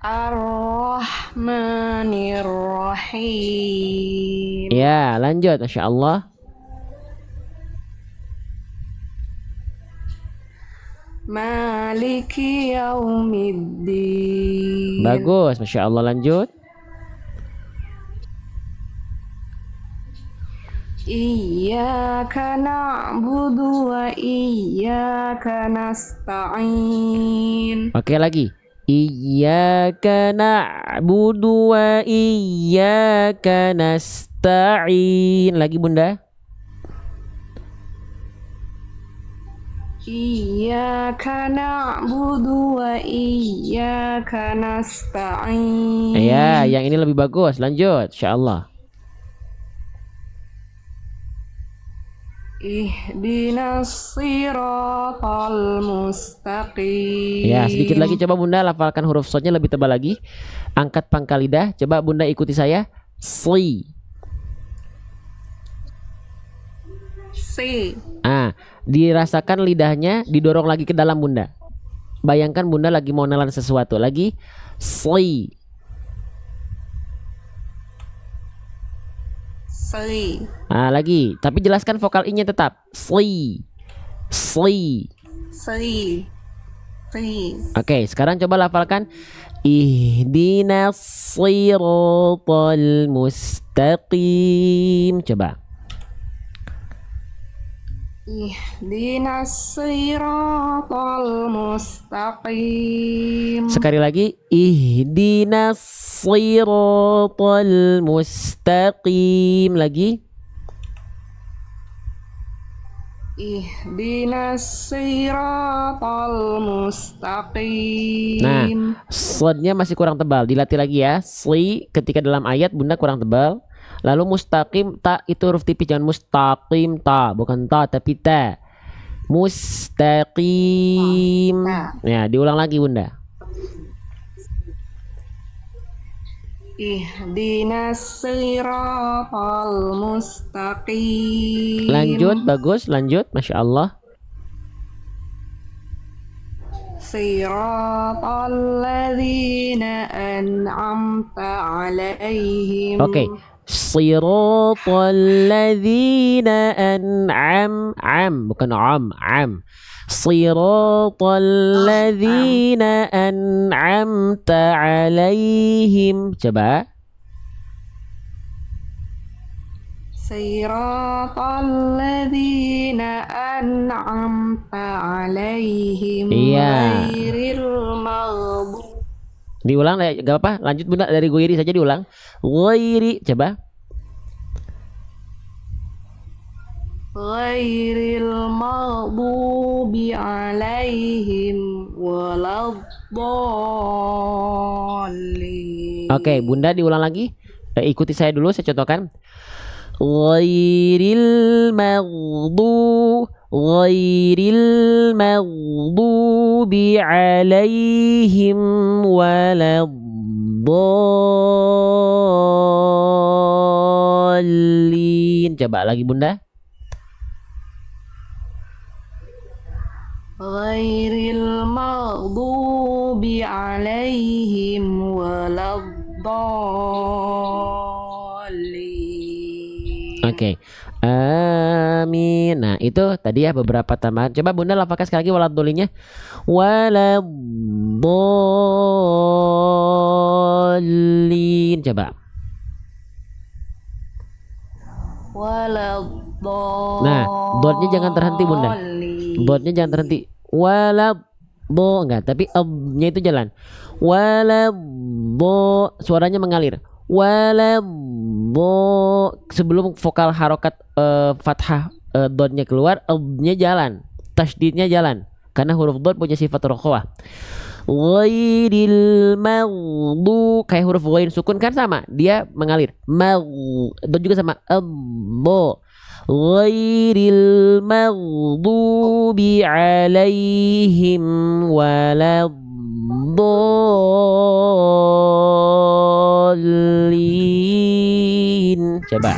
Ar-Rahmanir-Rahim. Ya, lanjut. Masya Allah. Maliki yaumiddin. Bagus, Masya Allah. Lanjut. Iyyaka na'budu wa iyyaka nasta'in. Oke, lagi. Iyyaka na'budu wa iyyaka nasta'in. Lagi Bunda. Iyyaka na'budu wa iyyaka nasta'in. Ya, yang ini lebih bagus. Lanjut, insyaallah. Ihdinas siratal mustaqim. Ya, sedikit lagi coba Bunda lafalkan huruf shadnya lebih tebal lagi. Angkat pangkal lidah. Coba Bunda ikuti saya. Si. Si. Dirasakan lidahnya didorong lagi ke dalam Bunda. Bayangkan Bunda lagi mau nelan sesuatu. Lagi. Si. Si. Lagi. Tapi jelaskan vokal I-nya tetap. Si. Si. Si. Si. Oke, sekarang coba lafalkan. Ihdinas siratal mustaqim. Coba. Ihdinas siratal mustaqim. Sekali lagi. Ihdinas siratal mustaqim. Lagi. Ihdinas siratal mustaqim. Nah, shadnya masih kurang tebal. Dilatih lagi ya. Si ketika dalam ayat Bunda kurang tebal. Lalu mustaqim, ta itu huruf tipis, jangan mustaqim ta, bukan ta tapi ta. Mustaqim. Ya, diulang lagi Bunda. Ihdinas siratal mustaqim. Lanjut, bagus, lanjut, Masya Allah. Siratal ladzina an'amta alaihim. Oke. Siratal ladzina an'am, bukan am. Siratal ladzina an'amta alaihim. Coba. Siratal ladzina an'amta alaihim. Iya. Ghairil maghdubi. Diulang, gak apa-apa. Lanjut Bunda, dari Ghairi saja diulang. Ghairi, coba. Ghairil maghdubi alaihim waladdallin. Oke, Bunda diulang lagi. Ikuti saya dulu, saya contohkan. Ghairil maghdubi alaihim waladdallin. Coba lagi Bunda. Ghairil maghdubi alaihim waladdallin. Oke. Amin. Nah, itu tadi ya beberapa tambahan. Coba Bunda lafalkan sekali lagi waladhdolinya. Waladhdallin. Coba. Waladhdallin. Nah, dotnya jangan terhenti Bunda. Dotnya jangan terhenti. Enggak, tapi nya itu jalan. Suaranya mengalir. Sebelum vokal harokat fathah dotnya keluar, nya jalan, tasydidnya jalan. Karena huruf dot punya sifat rokhawah. Ghairil maghdu, kayak huruf ghain sukun kan sama, dia mengalir. Dot juga sama. Ghairil maghdubi alaihim waladdallin. Coba.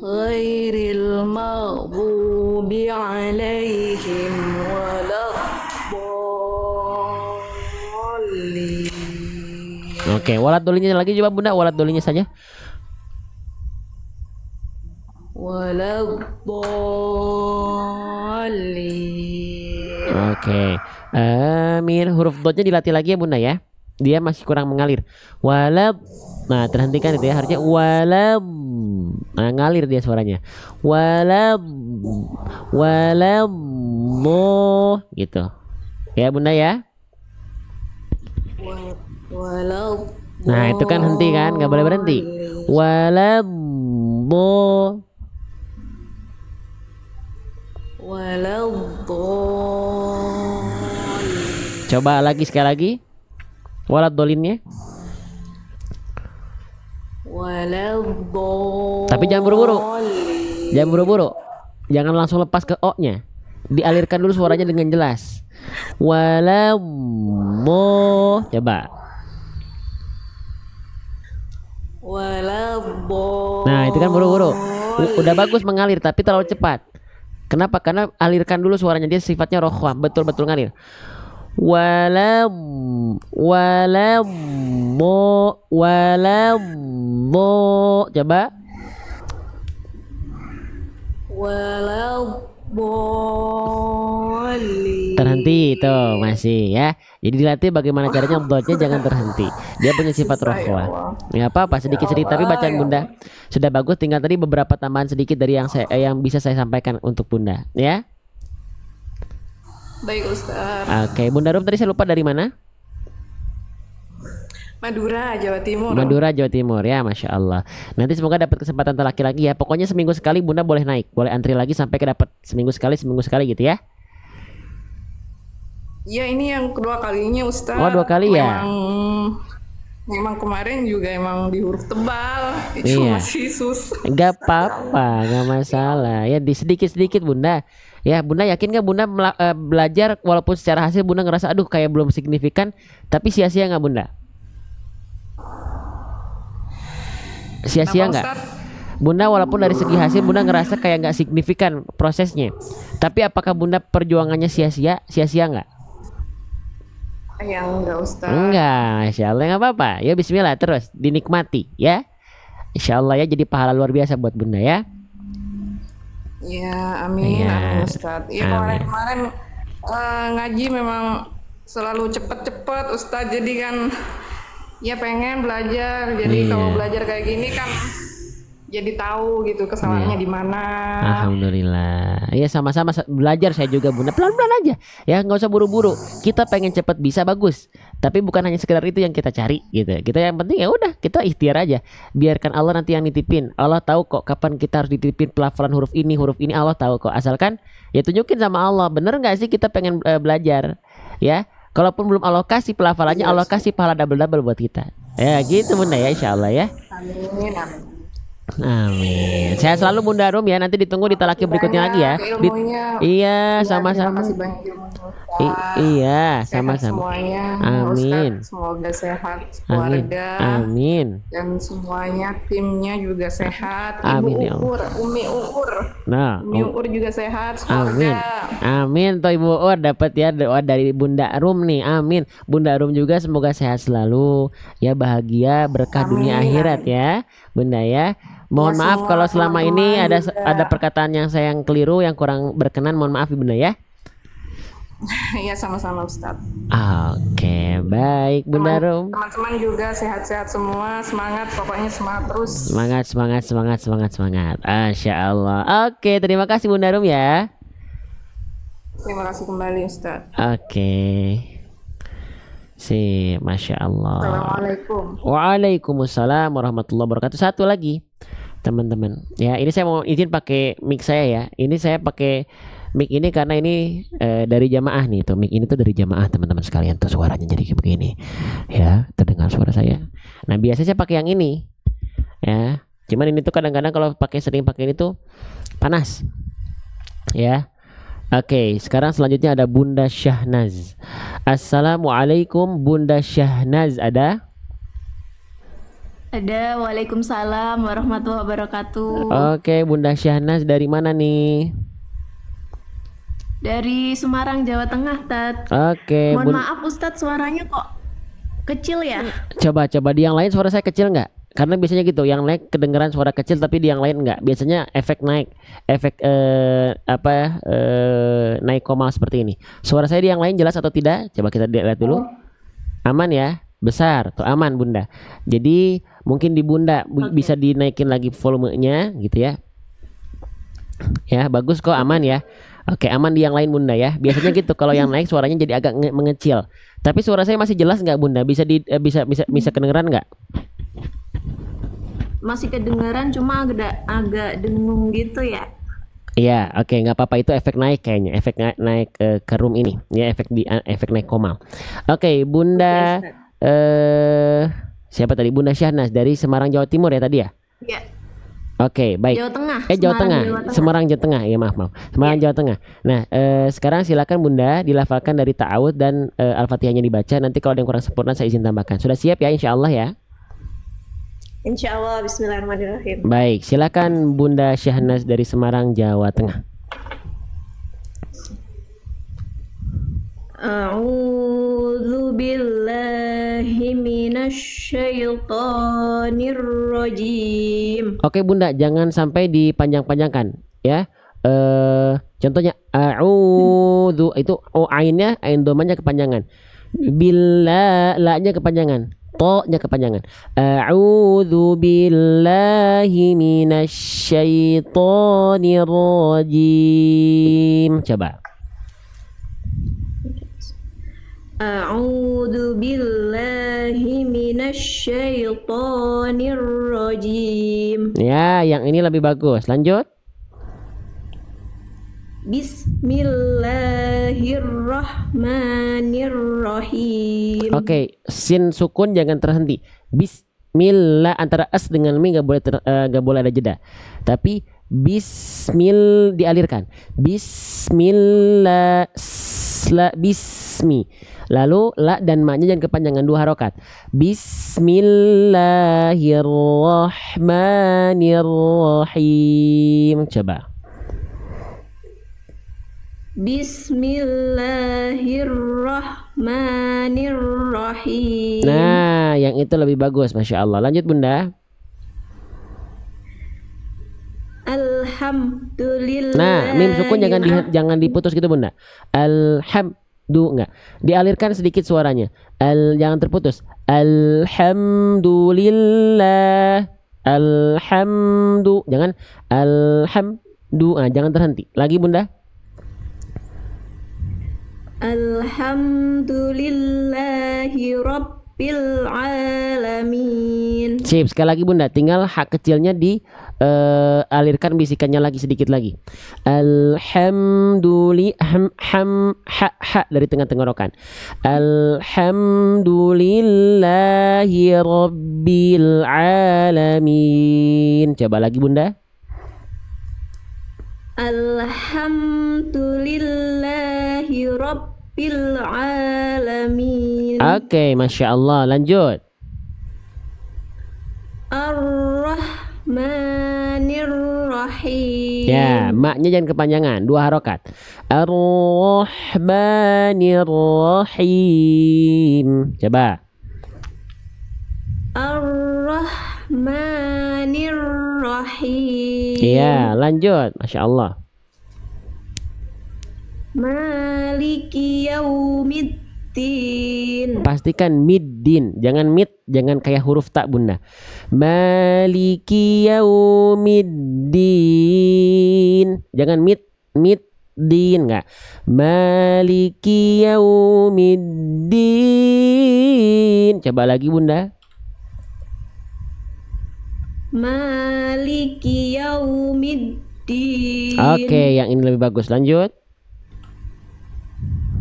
Ghairil maghdubi alaihim waladdallin. Oke, waladdallinnya lagi coba Bunda, waladdallinnya saja. Waladdallin. Oke. Amin. Huruf dotnya dilatih lagi ya Bunda ya. Dia masih kurang mengalir. Nah, terhentikan itu ya, harusnya nah, ngalir dia suaranya. Gitu. Ya Bunda ya. Nah, itu kan henti kan, nggak boleh berhenti. Coba lagi sekali lagi. Waladdolinnya. Tapi jangan buru-buru. Jangan buru-buru. Jangan langsung lepas ke O-nya. Dialirkan dulu suaranya dengan jelas. Coba. Nah, itu kan buru-buru. Udah bagus mengalir tapi terlalu cepat. Kenapa? Karena alirkan dulu suaranya, dia sifatnya rokhwah, betul-betul ngalir. Coba. Terhenti itu masih ya. Jadi dilatih bagaimana caranya dotnya jangan terhenti. Dia punya sifat rokhwah. Ya apa sedikit-sedikit tapi bacaan Bunda sudah bagus. Tinggal tadi beberapa tambahan sedikit dari yang bisa saya sampaikan untuk Bunda ya. Baik Ustaz. Oke, Bunda Rum tadi saya lupa dari mana? Madura, Jawa Timur. Madura, Jawa Timur ya, Masya Allah. Nanti semoga dapat kesempatan lagi ya. Pokoknya seminggu sekali Bunda boleh naik, boleh antri lagi sampai dapat seminggu sekali gitu ya. Ya, ini yang kedua kalinya Ustaz. Oh, 2 kali ya. Memang kemarin juga emang di huruf tebal. Iya. Masih susah. Gak apa-apa, gak masalah. Ya di sedikit-sedikit Bunda. Ya Bunda yakin gak Bunda belajar walaupun secara hasil Bunda ngerasa aduh kayak belum signifikan, tapi sia-sia gak Bunda? Sia-sia nggak? Bunda walaupun dari segi hasil Bunda ngerasa kayak nggak signifikan prosesnya, tapi apakah Bunda perjuangannya sia-sia? Sia-sia nggak? Ya enggak Ustaz. Enggak, Insya Allah nggak apa-apa. Ya Bismillah terus dinikmati ya. Insya Allah ya jadi pahala luar biasa buat Bunda ya. Ya amin, ya, amin Ustaz. Ya kemarin ngaji memang selalu cepet-cepet Ustaz. Jadi kan ya pengen belajar. Jadi kalau belajar kayak gini kan jadi tahu gitu kesalahannya di mana. Alhamdulillah. Ya sama-sama belajar saya juga Bunda. Pelan-pelan aja. Ya nggak usah buru-buru. Kita pengen cepat bisa bagus. Tapi bukan hanya sekedar itu yang kita cari gitu. Kita yang penting ya udah kita ikhtiar aja. Biarkan Allah nanti yang nitipin. Allah tahu kok kapan kita harus dititipin pelafalan huruf ini Allah tahu kok. Asalkan ya tunjukin sama Allah. Bener nggak sih kita pengen belajar? Ya. Kalaupun belum Allah kasih pelafalannya, Allah kasih pahala double-double buat kita. Ya gitu Bunda ya, insya Allah ya. Amin. Amin. Saya selalu Bunda Rum ya. Nanti ditunggu di talaki berikutnya lagi ya. Iya, sama-sama. Iya, Sehat sama-sama. semuanya, Amin. Ustadz. Semoga sehat Amin. keluarga Amin. dan semuanya timnya juga sehat. Ibu Amin ya Allah. Uur, Umi Uur, Nah, Umi Uur juga sehat, amin. keluarga. Amin toh Ibu Ur, dapat ya doa dari Bunda Rum nih. Amin. Bunda Rum juga semoga sehat selalu, ya bahagia berkah dunia Amin, akhirat amin. ya, Bunda ya. Ya Mohon maaf semua kalau selama ini teman-teman ada juga. perkataan yang saya yang keliru, yang kurang berkenan. Mohon maaf Bunda ya. Ya sama-sama Ustadz. Oke, baik Bunda Rum. Teman-teman juga sehat-sehat semua, semangat, pokoknya semangat terus. Semangat, semangat, semangat, semangat, semangat. Masya Allah. Oke, terima kasih Bunda Rum ya. Terima kasih kembali Ustadz. Oke. Masya Allah. Assalamualaikum. Waalaikumsalam warahmatullahi wabarakatuh. Satu lagi, teman-teman. Ya, ini saya mau izin pakai mic saya ya. Ini saya pakai mic ini karena ini dari jamaah nih. Tuh mic ini tuh dari jamaah teman-teman sekalian. Tuh suaranya jadi kayak begini. Ya, terdengar suara saya. Nah, biasanya saya pakai yang ini. Ya, cuman ini tuh kadang-kadang kalau sering pakai ini tuh panas. Ya. Oke, sekarang selanjutnya ada Bunda Syahnaz. Assalamualaikum Bunda Syahnaz, ada? Ada, waalaikumsalam warahmatullahi wabarakatuh. Oke, Bunda Syahnaz dari mana nih? Dari Semarang, Jawa Tengah, Tat. Oke, Mohon maaf Ustadz, suaranya kok kecil ya? coba di yang lain suara saya kecil nggak? Karena biasanya gitu, yang lain kedengeran suara kecil tapi di yang lain nggak. Biasanya efek naik, efek naik koma seperti ini. Suara saya di yang lain jelas atau tidak? Coba kita lihat dulu. Aman ya? Besar, tuh aman Bunda. Jadi mungkin di Bunda bisa dinaikin lagi volumenya gitu ya. Ya, bagus kok, aman ya. Oke, aman di yang lain Bunda ya. Biasanya gitu kalau yang naik suaranya jadi agak mengecil. Tapi suara saya masih jelas nggak Bunda? Bisa kedengeran nggak? Masih kedengaran, cuma agak dengung gitu ya. Iya, oke, nggak apa-apa, itu efek naik kayaknya, efek naik ke room ini, ya efek naik koma. Oke, Bunda, siapa tadi? Bunda Syahnaz dari Semarang Jawa Timur ya tadi ya? Iya. Oke, baik. Jawa Tengah. Jawa Tengah. Semarang Jawa Tengah. Ya maaf. Semarang Jawa Tengah. Nah, sekarang silakan Bunda dilafalkan dari ta'awud dan Al-Fatihahnya dibaca. Nanti kalau ada yang kurang sempurna saya izin tambahkan. Sudah siap ya, insya Allah ya? Insya Allah, bismillahirrahmanirrahim. Baik, silakan Bunda Syahnaz dari Semarang Jawa Tengah. A'udzu billahi minasyaitonir rajim. Oke Bunda, jangan sampai dipanjang-panjangkan ya. Contohnya a'udzu itu ainnya, ain domanya kepanjangan. Bila la-nya kepanjangan. To-nya kepanjangan. A'udzu billahi minasyaitonir rajim. Coba. A'udzu billahi minasyaitonir rajim. Ya, yang ini lebih bagus. Lanjut. Bismillahirrahmanirrahim. Oke, sin sukun jangan terhenti. Bismillah, antara as dengan mi nggak boleh ada jeda. Tapi bismil dialirkan. Bismillah, bismi. Lalu la dan ma-nya jangan kepanjangan, 2 harokat. Bismillahirrahmanirrahim. Coba. Bismillahirrahmanirrahim. Nah, yang itu lebih bagus, Masya Allah. Lanjut Bunda. Alhamdulillah. Nah, mim sukun jangan diputus gitu Bunda. Enggak. Dialirkan sedikit suaranya. Jangan terputus. Alhamdulillah. Jangan jangan terhenti. Lagi Bunda. Alhamdulillahi rabbil alamin. Sip, sekali lagi Bunda, tinggal hak kecilnya alirkan bisikannya lagi sedikit lagi. Alhamdulillah, ha dari tengah tenggorokan. Alhamdulillahi rabbil alamin. Coba lagi Bunda. Alhamdulillahi rabbil Rabbil alamin. Oke, Masya Allah. Lanjut. Ar-Rahmanir Rahim. Ya, maknya jangan kepanjangan. 2 harokat. Ar-Rahmanir Rahim. Coba. Ar-Rahmanir Rahim. Iya, lanjut. Masya Allah. Maliki yaumiddin. Pastikan middin, jangan mid, jangan kayak huruf tak bunda. Maliki yaumiddin, jangan middin enggak. Maliki yaumiddin. Coba lagi bunda. Maliki yaumiddin. Oke, yang ini lebih bagus. Lanjut.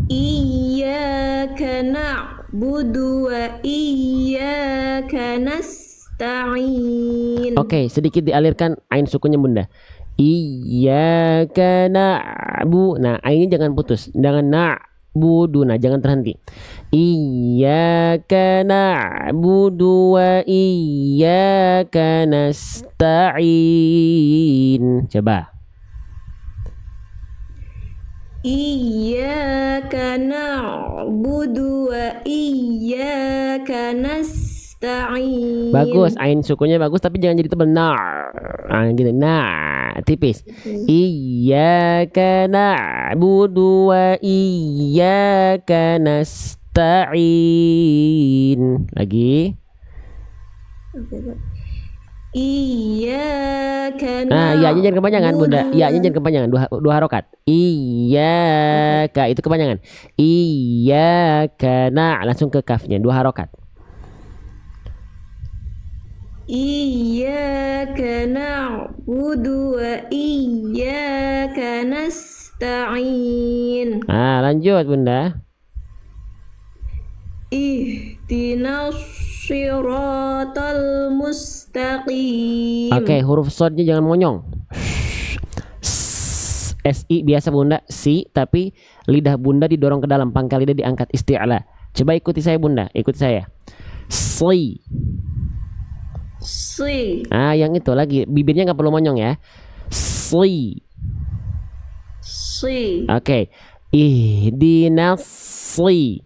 Iyyaka na'budu wa iyyaka nasta'in. Oke, sedikit dialirkan ain sukunnya bunda. Iyyaka na'bu. Nah, ainnya jangan putus. Jangan na'budu. Nah, jangan terhenti. Iyyaka na'budu wa iyyaka nasta'in. Coba. Iyyaka na'budu wa iyyaka nasta'in. Bagus, ain sukunya bagus tapi jangan jadi tebal. Nah, gitu. Nah, tipis. Iyyaka na'budu wa iyyaka nasta'in. Lagi. Iyyaka Nah, iya jangan kepanjangan bunda. Iya jangan kepanjangan. Dua harokat. Iyyaka itu kepanjangan. Iyyaka langsung ke kafnya. 2 harokat. Iyyaka na'budu wa iyyaka nasta'in. Nah, lanjut bunda. Ihdinas siratal mustaqim. Oke, huruf sodnya jangan monyong. SI biasa bunda, si, tapi lidah bunda didorong ke dalam, pangkal lidah diangkat, isti'la. Coba ikuti saya bunda, ikuti saya. Si. Si. Ah, yang itu lagi, bibirnya nggak perlu monyong ya. Si. Si. Oke, ihdinas si.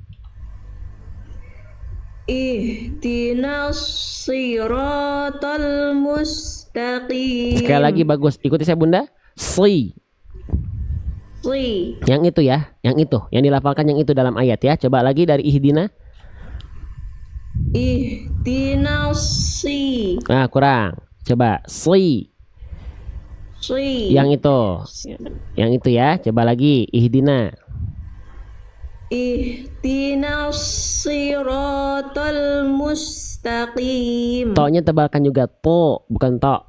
Ihdinas siratal mustaqim. Sekali lagi bagus, ikuti saya bunda. Si. Si. Yang itu ya, yang itu, yang dilafalkan yang itu dalam ayat ya. Coba lagi dari ihdina. Ihdinas si. Nah, kurang. Coba si. Si. Yang itu. Yang itu ya. Coba lagi ihdina. Ihdinas siratal mustaqim. To-nya tebalkan juga. To, bukan to.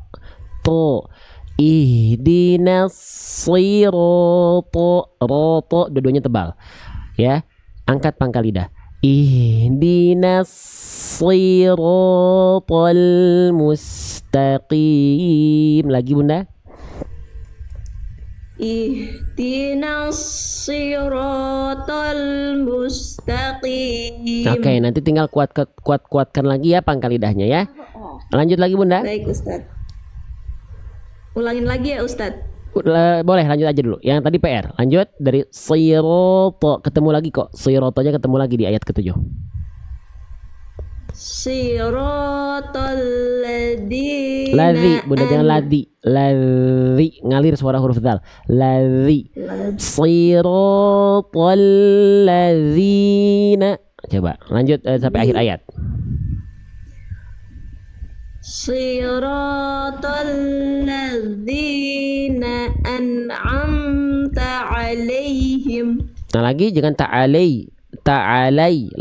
To. Ihdinas sirata. Roto, dua-duanya tebal. Ya. Angkat pangkal lidah. Ihdinas siratal mustaqim. Lagi bunda. Ihdinas siratal mustaqim. Oke, nanti tinggal kuatkan lagi ya pangkal lidahnya ya. Lanjut lagi bunda. Baik Ustadz. Ulangin lagi ya Ustadz. Boleh lanjut aja dulu. Yang tadi PR. Lanjut dari sirato, ketemu lagi kok. Siratonya ketemu lagi di ayat ke-7. Siratal ladina. Ladzi, bunda jangan ladzi. Ladzi, ngalir suara huruf dal. Ladzi. Siratal ladzina. Coba lanjut sampai akhir ayat. Siratal ladzina an'amta alaihim. Nah lagi jangan ta'alai. Ta'alai.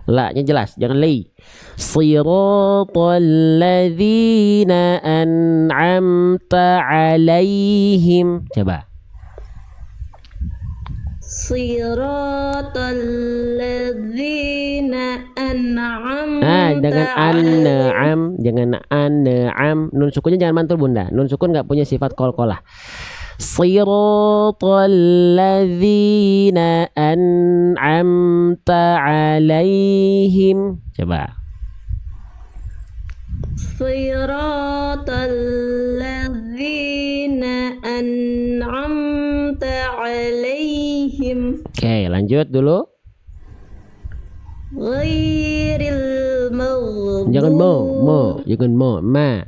La-nya jelas, jangan lay. Siratal ladzina an'amta alaihim. Coba. Siratal ladzina an'amta. Nah, jangan an'am, jangan an'am. Nun sukunnya jangan mantul bunda. Nun sukun nggak punya sifat qalqalah. Siratal ladzina an'amta alaihim. Coba. Siratal ladzina an'amta alaihim. Oke, lanjut dulu. Ghairil maghdubi. Jangan jangan ma.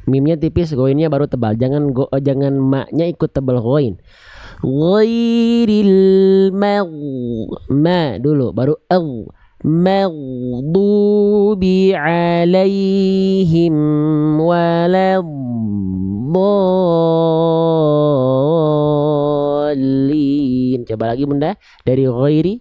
Mimnya tipis, goinnya baru tebal. Jangan jangan maknya ikut tebal goin. Ghairil ma dulu baru maghdubi alaihim waladdallin. Coba lagi Bunda dari ghairi.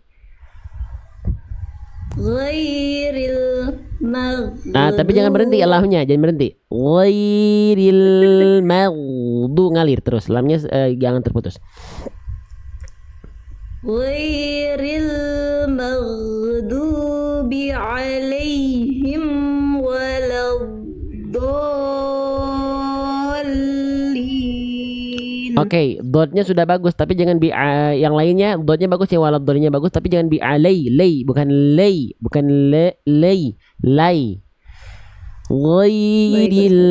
Ghairil maghdubi. Tapi jangan berhenti Allahnya, jangan berhenti. Ghairil maghdu ngalir terus, lamnya jangan terputus. Ghairil maghdubi alaihim waladdallin. Oke, dotnya sudah bagus, tapi jangan yang lainnya dotnya bagus ya, waladdallinnya bagus, tapi jangan lay, bukan lay, lay. Ghairil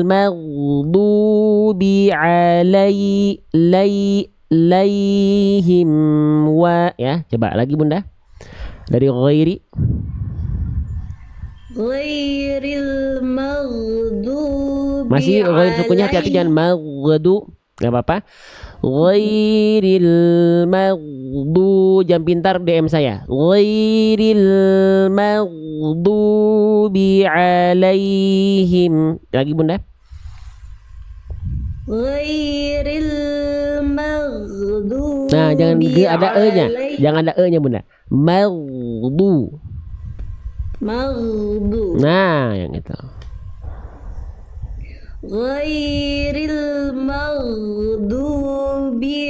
maghdubi alaihim wa ya. Coba lagi Bunda. Dari ghairi. Ghairil maghdubi. Masih ghair sukunya, hati-hati jangan maghdu. Gak apa-apa. Ghairil maghdu, jam pintar DM saya. Ghairil maghdubi alaihim. Lagi Bunda. Ghairil maghdubi. Nah, jangan ada e-nya. Jangan ada e-nya Bunda. Maghdu. Nah, yang itu. Ghairil maghdubi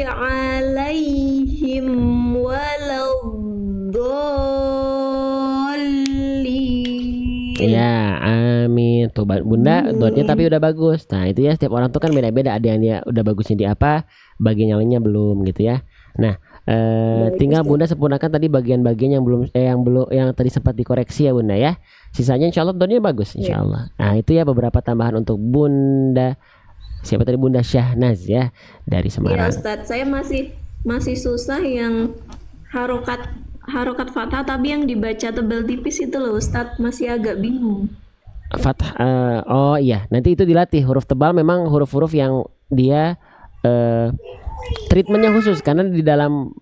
alaihim waladdallin. Ya, amin. Tuh Bunda, dotnya tapi udah bagus. Nah, itu ya, setiap orang tuh kan beda-beda. Ada yang dia udah bagusnya di apa, bagian yang lainnya belum gitu ya. Nah, tinggal Bunda sempurnakan tadi bagian-bagian yang belum yang tadi sempat dikoreksi ya Bunda ya. Sisanya insya Allah dotnya bagus insya Allah. Nah, itu ya beberapa tambahan untuk Bunda. Siapa tadi? Bunda Syahnaz ya dari Semarang. Ya Ustadz, saya masih susah yang harokat fathah tapi yang dibaca tebal tipis itu loh Ustadz, masih agak bingung. Fathah, oh iya, nanti itu dilatih. Huruf tebal memang huruf-huruf yang dia treatmentnya khusus, karena di dalam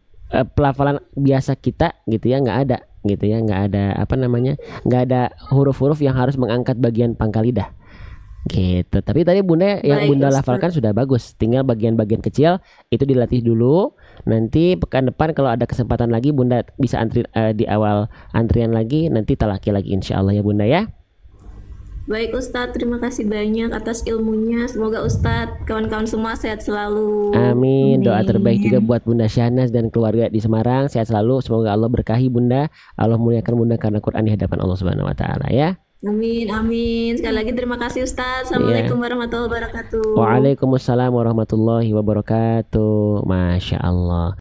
pelafalan biasa kita gitu ya nggak ada gitu ya, nggak ada apa namanya, nggak ada huruf-huruf yang harus mengangkat bagian pangkal lidah gitu. Tapi tadi Bunda yang Bunda lafalkan sudah bagus, tinggal bagian-bagian kecil itu dilatih dulu. Nanti pekan depan kalau ada kesempatan lagi Bunda bisa antri di awal antrian lagi, nanti talaki lagi insya Allah ya Bunda ya. Baik Ustadz, terima kasih banyak atas ilmunya. Semoga Ustadz, kawan-kawan semua sehat selalu. Amin. Doa terbaik juga buat Bunda Syahnaz dan keluarga di Semarang, sehat selalu. Semoga Allah berkahi Bunda, Allah muliakan Bunda karena Quran di hadapan Allah Subhanahu wa taala ya. Amin, amin. Sekali lagi terima kasih Ustadz. Assalamualaikum warahmatullahi wabarakatuh. Waalaikumsalam warahmatullahi wabarakatuh. Masya Allah.